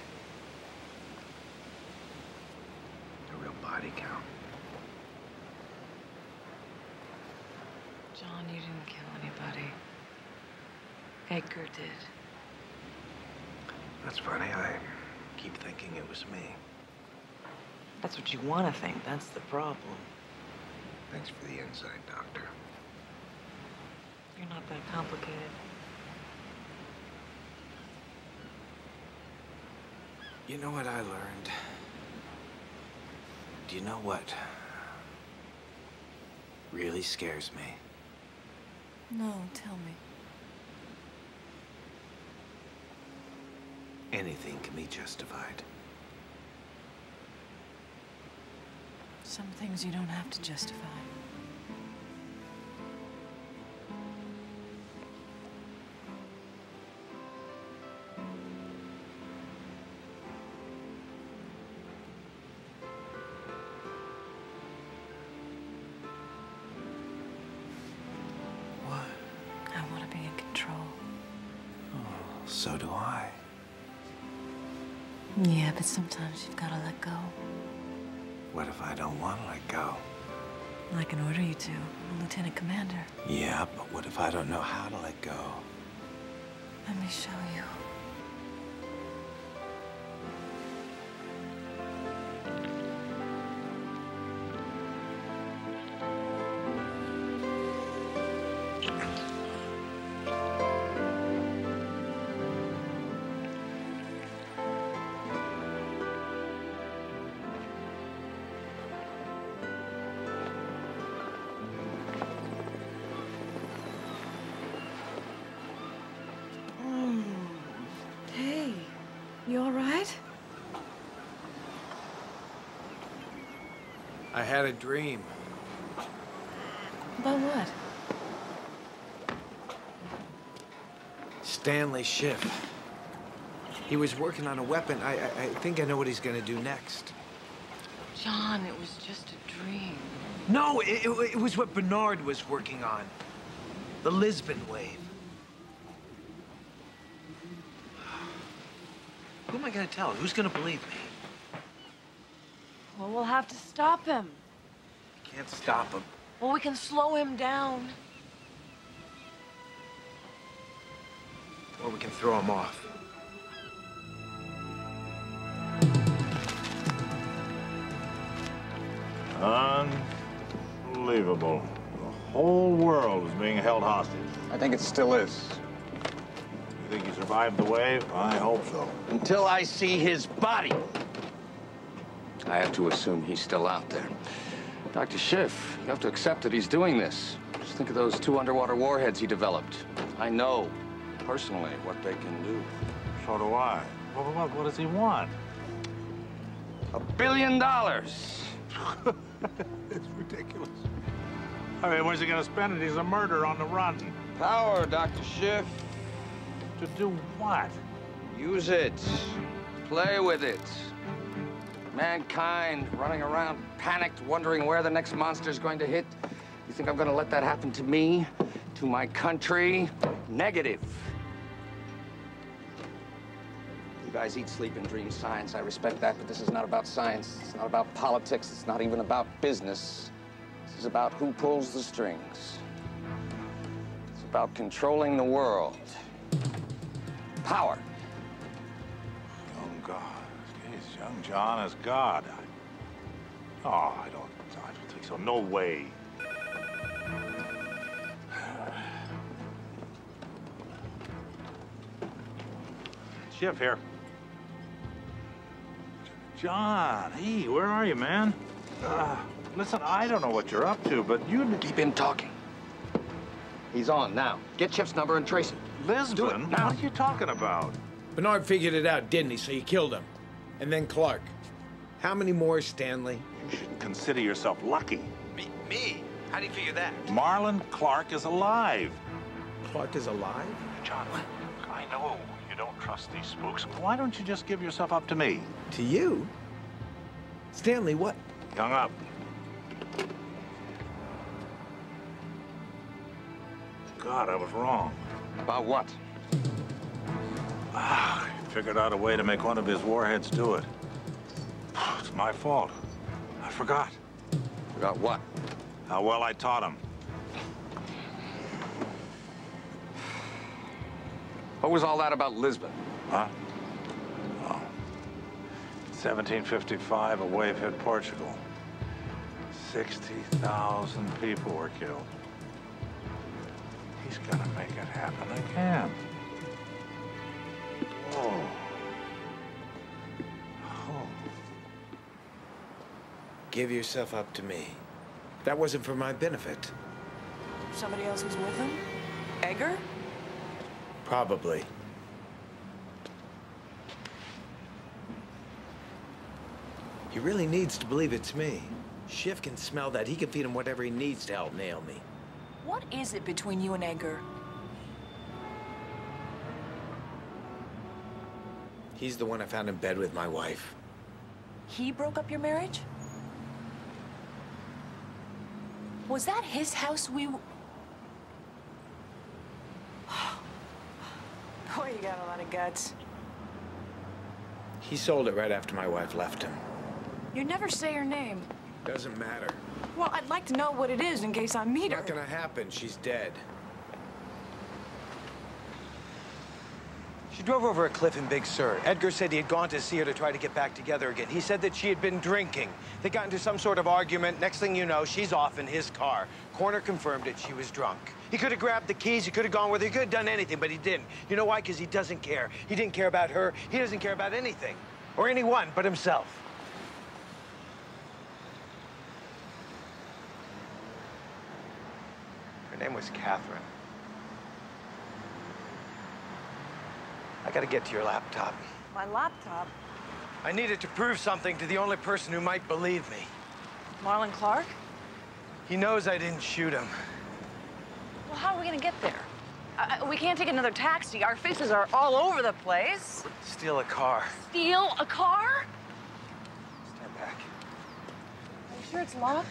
A real body count. John, you didn't kill anybody. Edgar did. That's funny. I keep thinking it was me. That's what you want to think. That's the problem. Thanks for the insight, Doctor. You're not that complicated. You know what I learned? Do you know what really scares me? No, tell me. Anything can be justified. Some things you don't have to justify. So do I. Yeah, but sometimes you've got to let go. What if I don't want to let go? I can order you to. I'm a lieutenant commander. Yeah, but what if I don't know how to let go? Let me show you. You all right? I had a dream. About what? Stanley Schiff. He was working on a weapon. I think I know what he's gonna do next. John, it was just a dream. No, it was what Bernard was working on. The Lisbon wave. Who am I gonna tell? Who's gonna believe me? Well, we'll have to stop him. Can't stop him. Well, we can slow him down. Or we can throw him off. Unbelievable. The whole world is being held hostage. I think it still is. You think he survived the wave? I hope so. Until I see his body. I have to assume he's still out there. Dr. Schiff, you have to accept that he's doing this. Just think of those 2 underwater warheads he developed. I know, personally, what they can do. So do I. What does he want? $1 billion. It's ridiculous. I mean, where's he gonna spend it? He's a murderer on the run. Power, Dr. Schiff. To do what? Use it. Play with it. Mankind running around panicked, wondering where the next monster's going to hit. You think I'm gonna let that happen to me? To my country? Negative. You guys eat, sleep, and dream science. I respect that, but this is not about science. It's not about politics. It's not even about business. This is about who pulls the strings. It's about controlling the world. Power. Oh, God. Jeez, young John is God. I don't think so. No way. Schiff here. John, hey, where are you, man? Listen, I don't know what you're up to, but you... Keep him talking. He's on now. Get Schiff's number and trace it. Lisbon? Now. What are you talking about? Bernard figured it out, didn't he? So you killed him. And then Clark. How many more, Stanley? You should consider yourself lucky. Me? How do you figure that? Marlon Clark is alive. Clark is alive? John, I know you don't trust these spooks. Why don't you just give yourself up to me? To you? Stanley, what? He hung up. God, I was wrong. About what? He figured out a way to make one of his warheads do it. It's my fault. I forgot. Forgot what? How well I taught him. What was all that about Lisbon? Huh? 1755, a wave hit Portugal. 60,000 people were killed. He's gonna make it happen again. Oh. Give yourself up to me. That wasn't for my benefit. Somebody else was with him? Edgar? Probably. He really needs to believe it's me. Schiff can smell that. He can feed him whatever he needs to help nail me. What is it between you and Edgar? He's the one I found in bed with my wife. He broke up your marriage? Was that his house Boy, you got a lot of guts. He sold it right after my wife left him. You never say her name. Doesn't matter. Well, I'd like to know what it is in case I meet her. Not gonna happen. She's dead. She drove over a cliff in Big Sur. Edgar said he had gone to see her to try to get back together again. He said that she had been drinking. They got into some sort of argument. Next thing you know, she's off in his car. Coroner confirmed it. She was drunk. He could have grabbed the keys. He could have gone with her. He could have done anything, but he didn't. You know why? Because he doesn't care. He didn't care about her. He doesn't care about anything. Or anyone but himself. Her name was Catherine. I gotta get to your laptop. My laptop? I needed to prove something to the only person who might believe me. Marlon Clark? He knows I didn't shoot him. Well, how are we gonna get there? We can't take another taxi. Our faces are all over the place. Steal a car. Steal a car? Stand back. Are you sure it's locked?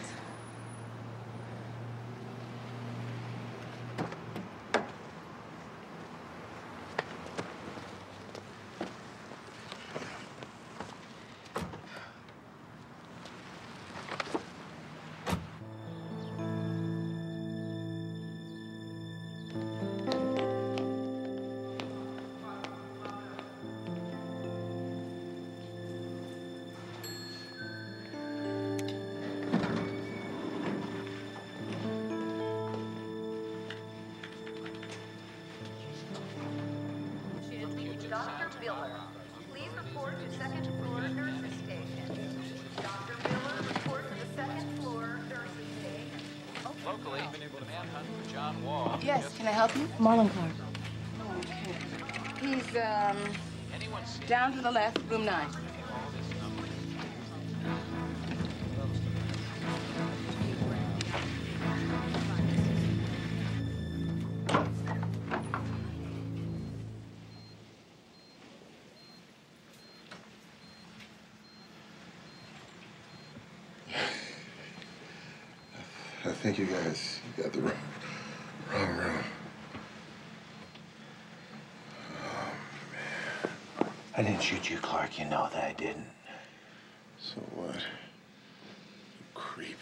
Dr. Miller, please report to second floor nurses station. Dr. Miller, report to the second floor nurses station. Locally, been able to manhunt for John Wahl. Yes, can I help you? Marlon Clark. Okay. He's, down to the left, room 9. I think you guys got the wrong room. I didn't shoot you, Clark. You know that I didn't. So what? You creep.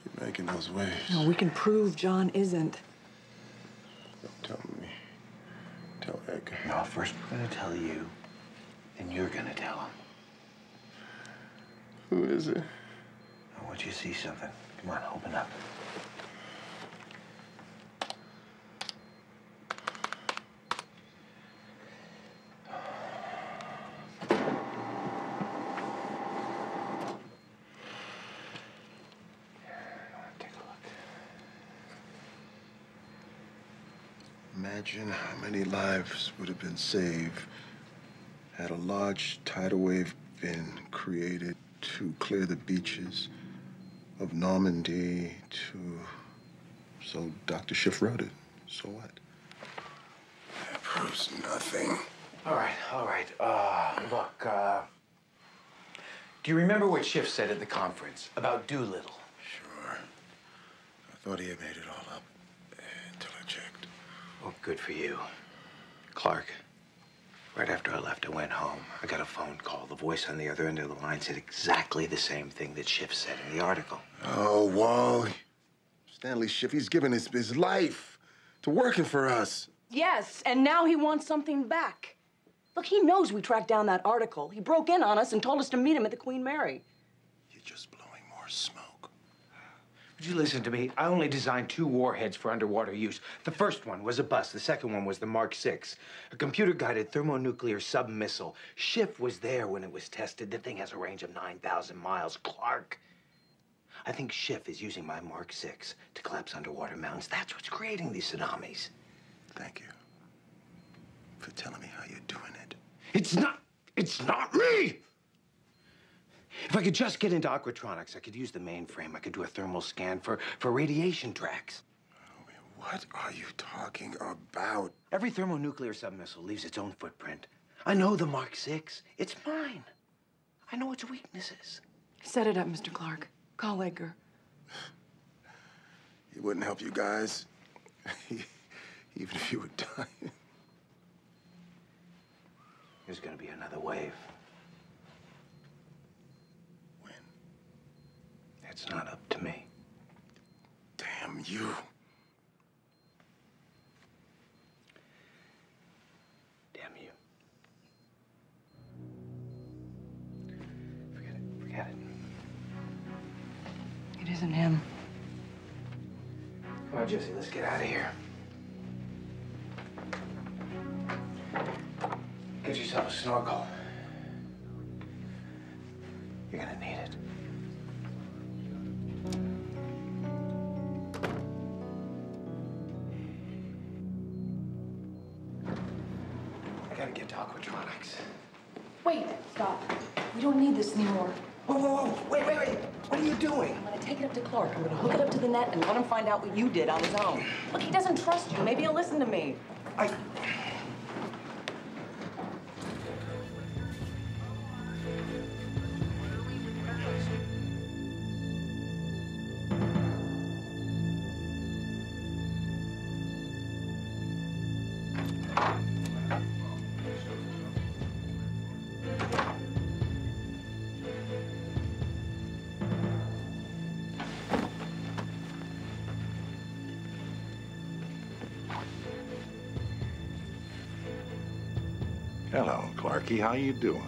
You're making those waves. No, we can prove John isn't. Don't tell me. Tell Edgar. No, first we're gonna tell you, then you're gonna tell him. Who is it? I want you to see something. Come on, open up. Imagine how many lives would have been saved had a large tidal wave been created to clear the beaches of Normandy to... So Dr. Schiff wrote it. So what? That proves nothing. All right. Look, do you remember what Schiff said at the conference about Doolittle? Sure. I thought he had made it all up until I checked. Well, good for you. Clark, right after I left, I went home. I got a phone call. The voice on the other end of the line said exactly the same thing that Schiff said in the article. Oh, Wahl. Stanley Schiff, he's given his life to working for us. Yes, and now he wants something back. Look, he knows we tracked down that article. He broke in on us and told us to meet him at the Queen Mary. You're just blowing more smoke. Would you listen to me? I only designed 2 warheads for underwater use. The first one was a bust. The second one was the Mark VI, a computer-guided thermonuclear submissile. Schiff was there when it was tested. The thing has a range of 9,000 miles. Clark, I think Schiff is using my Mark VI to collapse underwater mountains. That's what's creating these tsunamis. Thank you for telling me how you're doing it. It's not me! If I could just get into aquatronics, I could use the mainframe. I could do a thermal scan for radiation tracks. What are you talking about? Every thermonuclear submissile leaves its own footprint. I know the Mark VI. It's mine. I know its weaknesses. Set it up, Mr. Clark. Call Edgar. It wouldn't help you guys, even if you were dying. There's gonna be another wave. When? It's not up to me. Damn you. Damn you. Forget it. It isn't him. Come on, Jesse, let's get out of here. Get yourself a snorkel. You're gonna need it. I gotta get to aquatronics. Wait, stop. We don't need this anymore. Whoa. Wait. What are you doing? I'm gonna take it up to Clark. I'm gonna hook it up to the net and let him find out what you did on his own. Look, he doesn't trust you. Maybe he'll listen to me. Hello, Clarky. How you doing?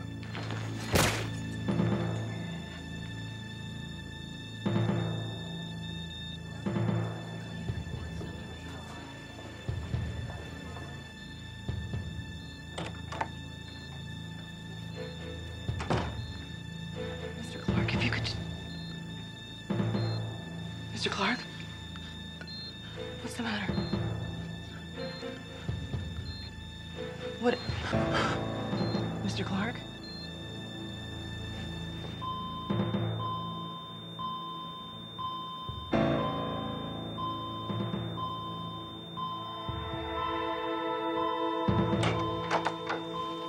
What? Mr. Clark?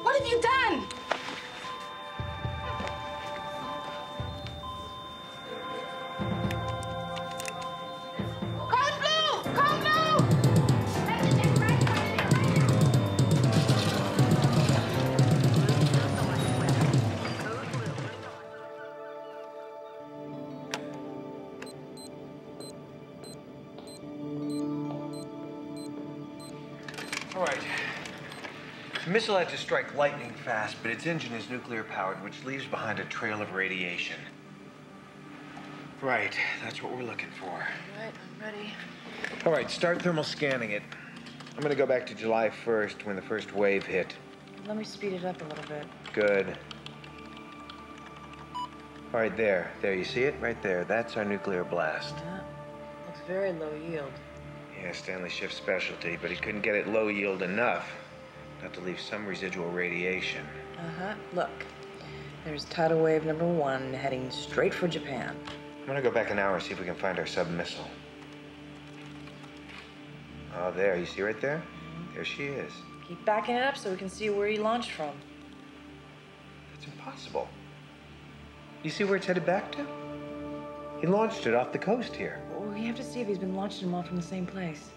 What have you done? Code blue! Code blue! All right. The missile had to strike lightning fast, but its engine is nuclear powered, which leaves behind a trail of radiation. Right, that's what we're looking for. All right, I'm ready. All right, start thermal scanning it. I'm gonna go back to July 1st when the first wave hit. Let me speed it up a little bit. Good. All right, there, you see it? Right there, that's our nuclear blast. Yeah. Looks very low yield. Yeah, Stanley Schiff's specialty, but he couldn't get it low yield enough not to leave some residual radiation. Uh-huh. Look, there's tidal wave number 1 heading straight for Japan. I'm gonna go back an hour and see if we can find our sub-missile. Oh, there, you see right there? There she is. Keep backing it up so we can see where he launched from. That's impossible. You see where it's headed back to? He launched it off the coast here. Well, we have to see if he's been launching them all from the same place.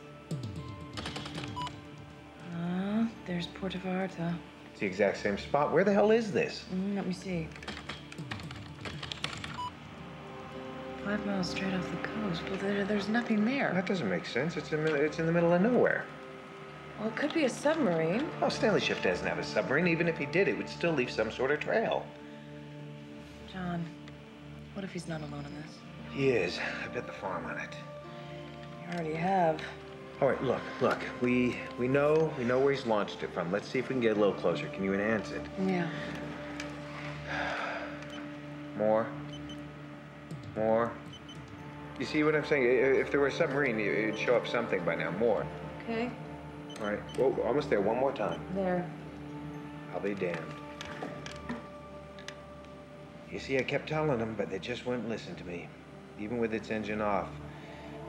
There's Puerto Vallarta. It's the exact same spot. Where the hell is this? Let me see. 5 miles straight off the coast. Well, there's nothing there. That doesn't make sense. It's in the middle of nowhere. Well, it could be a submarine. Oh, Stanley Schiff doesn't have a submarine. Even if he did, it would still leave some sort of trail. John, what if he's not alone in this? He is. I bet the farm on it. You already have. All right, look. We know where he's launched it from. Let's see if we can get a little closer. Can you enhance it? Yeah. More. You see what I'm saying? If there were a submarine, it'd show up something by now. More. Okay. All right. Whoa, almost there. One more time. There. I'll be damned. You see, I kept telling them, but they just wouldn't listen to me. Even with its engine off,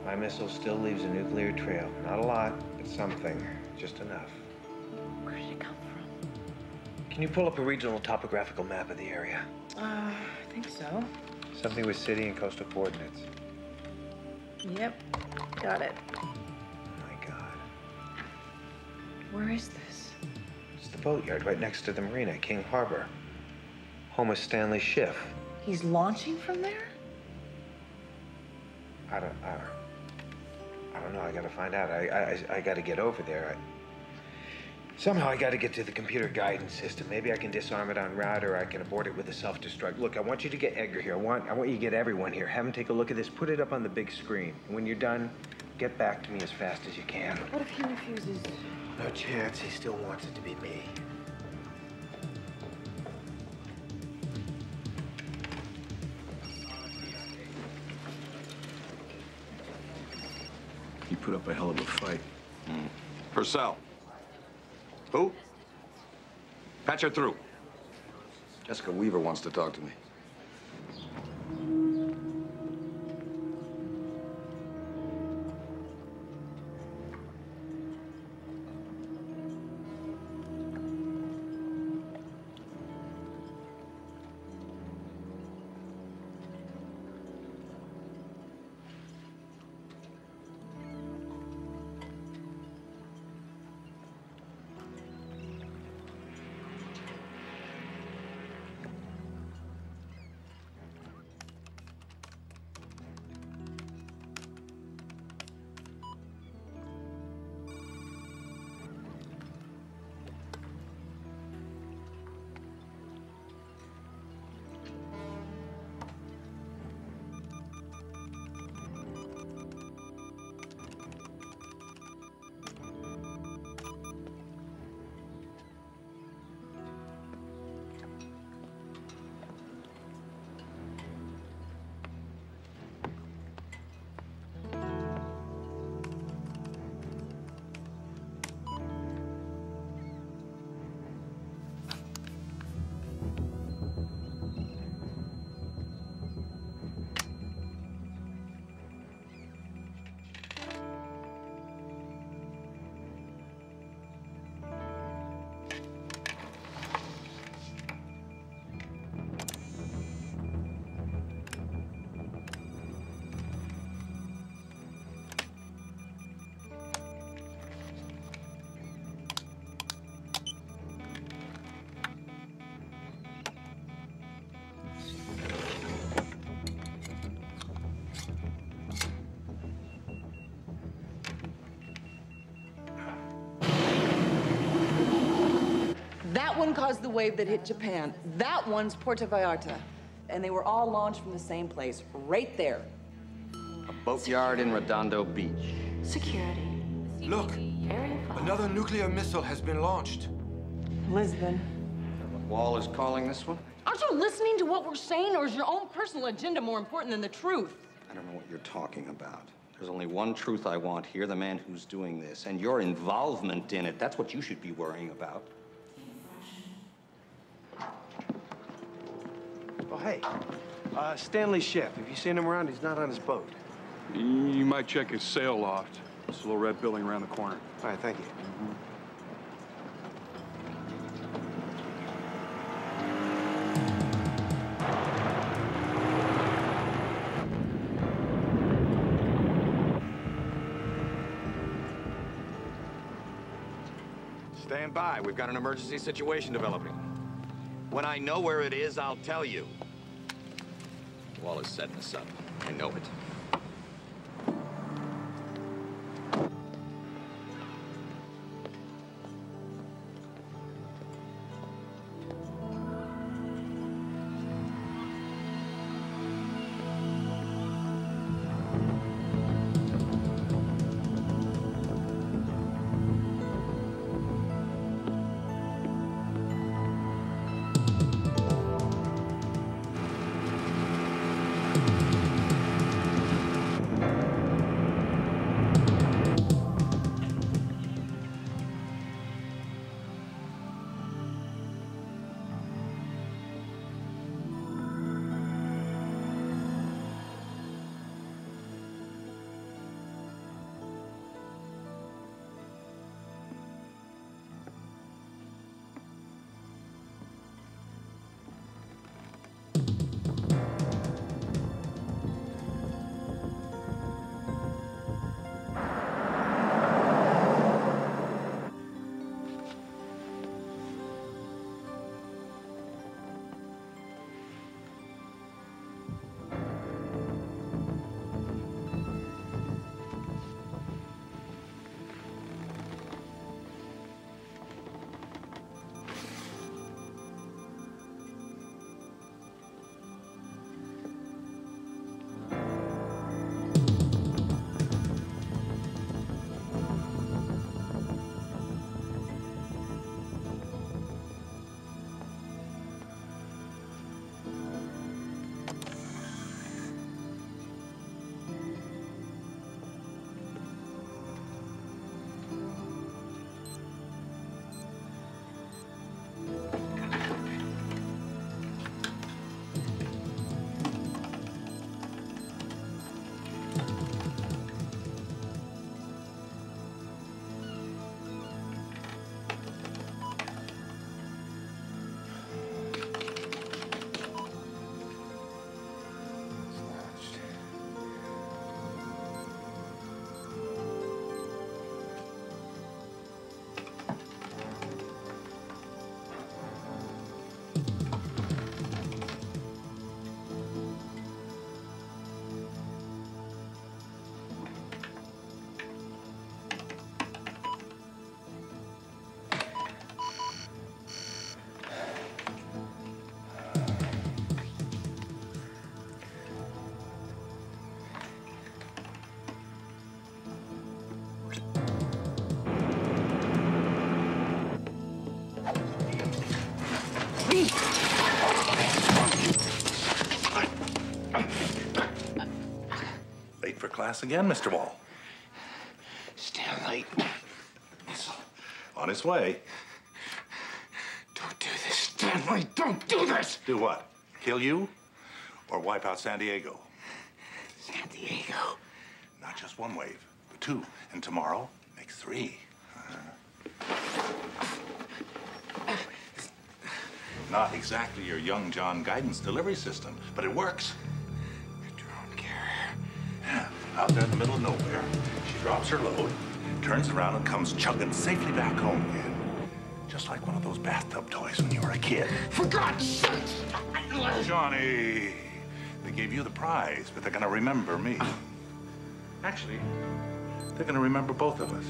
my missile still leaves a nuclear trail. Not a lot, but something. Just enough. Where did it come from? Can you pull up a regional topographical map of the area? I think so. Something with city and coastal coordinates. Yep. Got it. Oh, my God. Where is this? It's the boatyard right next to the marina, King Harbor. Home of Stanley Schiff. He's launching from there? I don't know. I gotta find out. I gotta get over there. Somehow I gotta get to the computer guidance system. Maybe I can disarm it en route, or I can abort it with a self-destruct. Look, I want you to get Edgar here. I want you to get everyone here. Have him take a look at this. Put it up on the big screen. And when you're done, get back to me as fast as you can. What if he refuses? No chance. He still wants it to be me. He put up a hell of a fight. Purcell. Who? Patch her through. Jessica Weaver wants to talk to me. one caused the wave that hit Japan. That one's Puerto Vallarta. And they were all launched from the same place, right there. A boatyard in Redondo Beach. Security. Look, another nuclear missile has been launched. Lisbon. Wahl is calling this one? Aren't you listening to what we're saying, or is your own personal agenda more important than the truth? I don't know what you're talking about. There's only one truth I want here, the man who's doing this, and your involvement in it. That's what you should be worrying about. Oh, hey, Stanley Schiff. If you seen him around, he's not on his boat. You might check his sail loft. It's a little red building around the corner. All right, thank you. Stand by. We've got an emergency situation developing. When I know where it is, I'll tell you. Wahl is setting us up. I know it. Late for class again, Mr. Wahl. Stanley. Missile. On his way. Don't do this, Stanley. Don't do this. Do what? Kill you? Or wipe out San Diego? San Diego. Not just one wave, but two. And tomorrow makes three. Not exactly your young John guidance delivery system, but it works. Drone carrier. Yeah, out there in the middle of nowhere. She drops her load, turns around and comes chugging safely back home again. Just like one of those bathtub toys when you were a kid. For God's sake! Johnny, they gave you the prize, but they're gonna remember me. Actually, they're gonna remember both of us.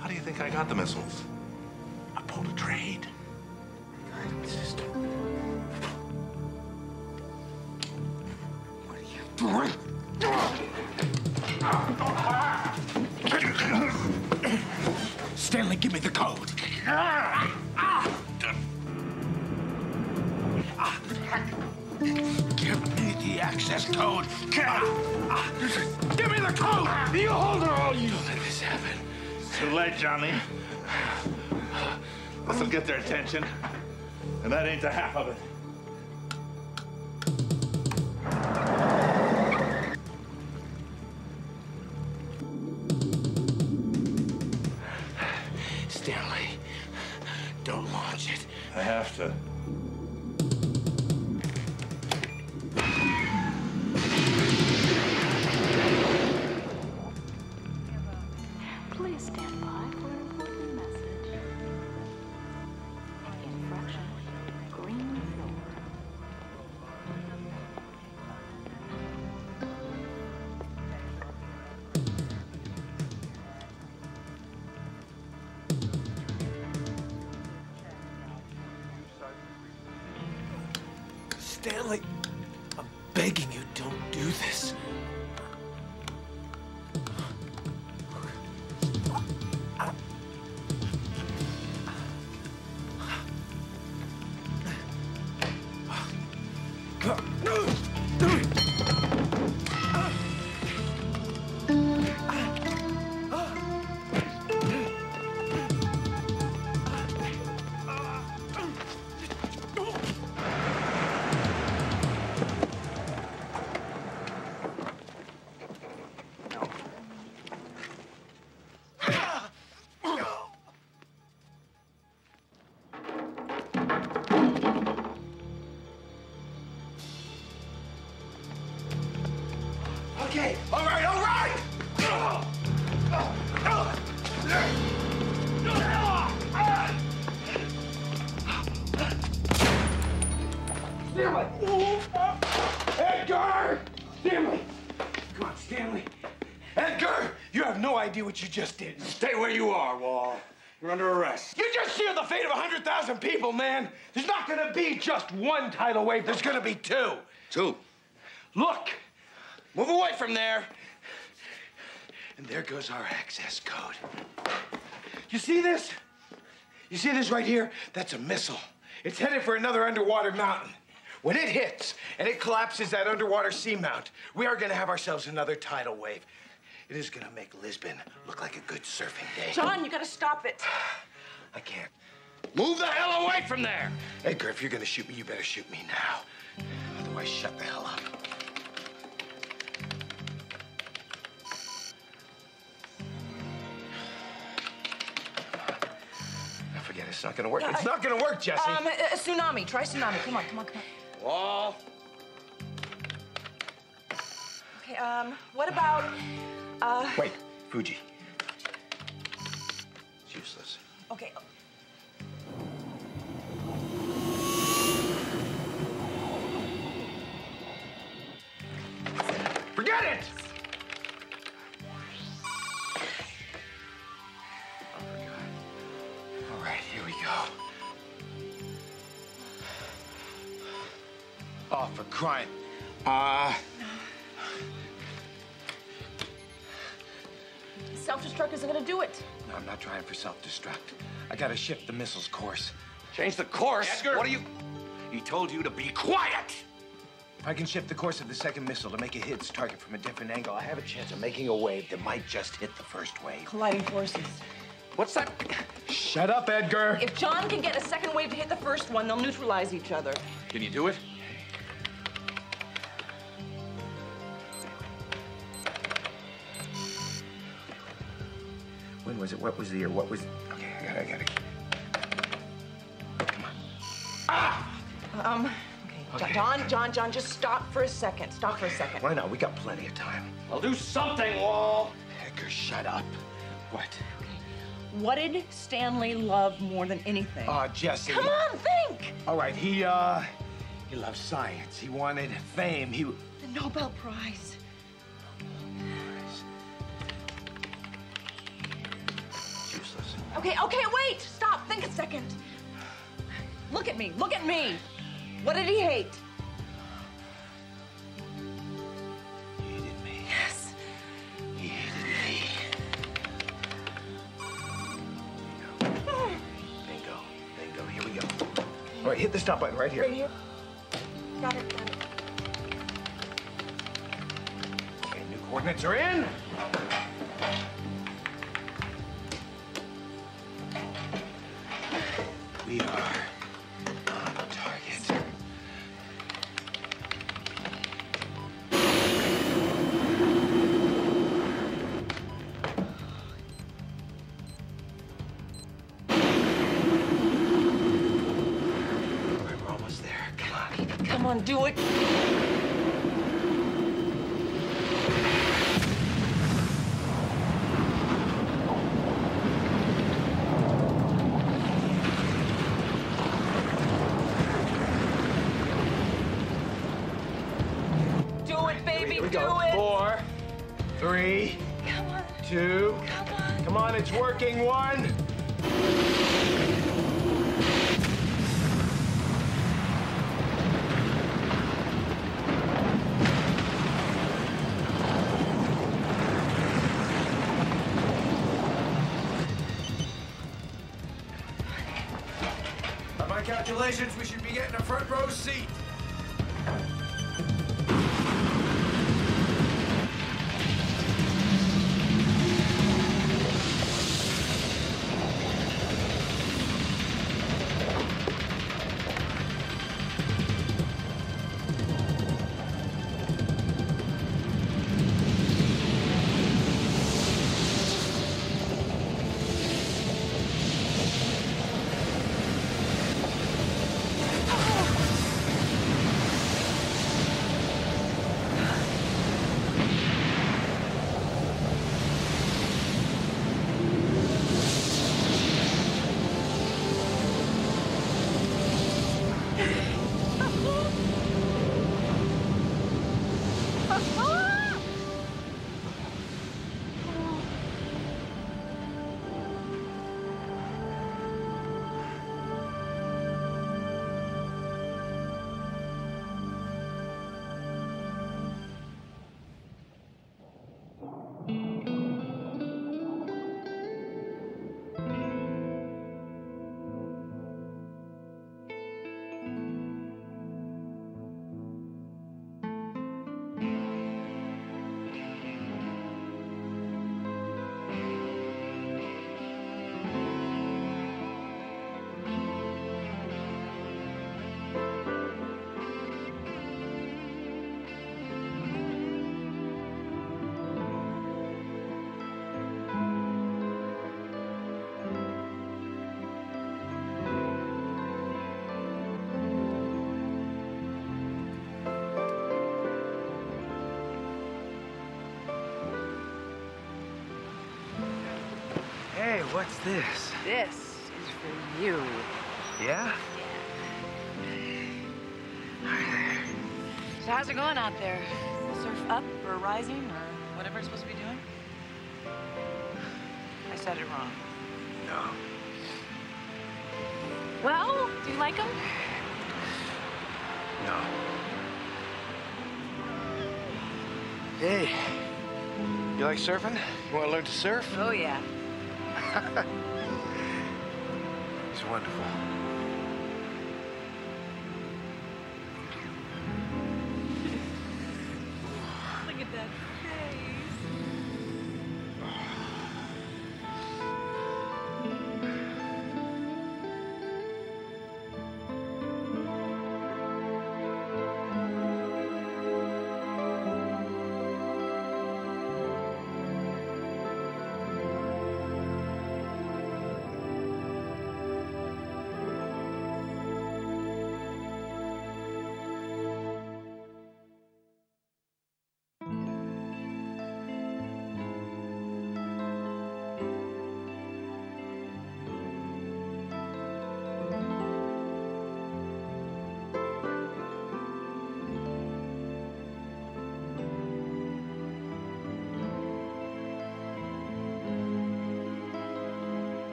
How do you think I got the missiles? I pulled a trade. operating system. What are you doing? Stanley, give me the code. Give me the access code. Give me the code! You hold her, all you. Don't let this happen. Too late, Johnny. This'll get their attention, and that ain't the half of it. Stanley, don't launch it. I have to. Please stand by for an important message. Infraction, green floor. Stanley, I'm begging you, don't do this. Okay, all right, all right! Stanley! Edgar! Stanley! Come on, Stanley. Edgar, you have no idea what you just did. Stay where you are, Wahl. You're under arrest. You just sealed the fate of 100,000 people, man. There's not gonna be just one tidal wave. There's gonna be two. Two. Look, move away from there. And there goes our access code. You see this? You see this right here? That's a missile. It's headed for another underwater mountain. When it hits and it collapses that underwater seamount, we are gonna have ourselves another tidal wave. It is gonna make Lisbon look like a good surfing day. John, you gotta stop it. I can't. Move the hell away from there! Edgar, if you're gonna shoot me, you better shoot me now. Otherwise, shut the hell up. Forget it. It's not gonna work. It's not gonna work, Jesse. A tsunami. Try tsunami. Come on, come on, come on. Wahl. Okay, what about, Wait, Fuji. It's useless. Okay. Forget it! All right, here we go. Oh, for crying. Self-destruct isn't gonna do it. No, I'm not trying for self-destruct. I gotta shift the missile's course. Change the course? Edgar! What are you? He told you to be quiet! If I can shift the course of the second missile to make it hit its target from a different angle, I have a chance of making a wave that might just hit the first wave. Colliding forces. What's that? Shut up, Edgar. If John can get a second wave to hit the first one, they'll neutralize each other. Can you do it? When was it? What was the year? What was it? Okay, I got it. Come on. Ah! Okay. John, just stop for a second. Stop for a second. Why not? We got plenty of time. Well, do something, Wahl! Edgar, shut up. What? What did Stanley love more than anything? Jesse. Come on, think! All right, he loved science. He wanted fame. The Nobel Prize. Useless. Okay, wait! Stop! Think a second. Look at me. Look at me. What did he hate? He hated me. Yes. He hated me. Bingo. Bingo. Here we go. All right, hit the stop button right here. Right here. Got it. Got it. Okay, new coordinates are in. We are on target. All right, we're almost there. Come on. Come on, do it. Do it, baby. Here we Do go. it. 4, 3, Come on. 2. Come on. Come on, it's working. 1. By my calculations, we should be getting a front row seat. Hey, what's this? This is for you. Yeah? So how's it going out there? Surf up or rising or whatever it's supposed to be doing? I said it wrong. No. Well, do you like them? No. Hey, you like surfing? You want to learn to surf? Oh, yeah. He's wonderful.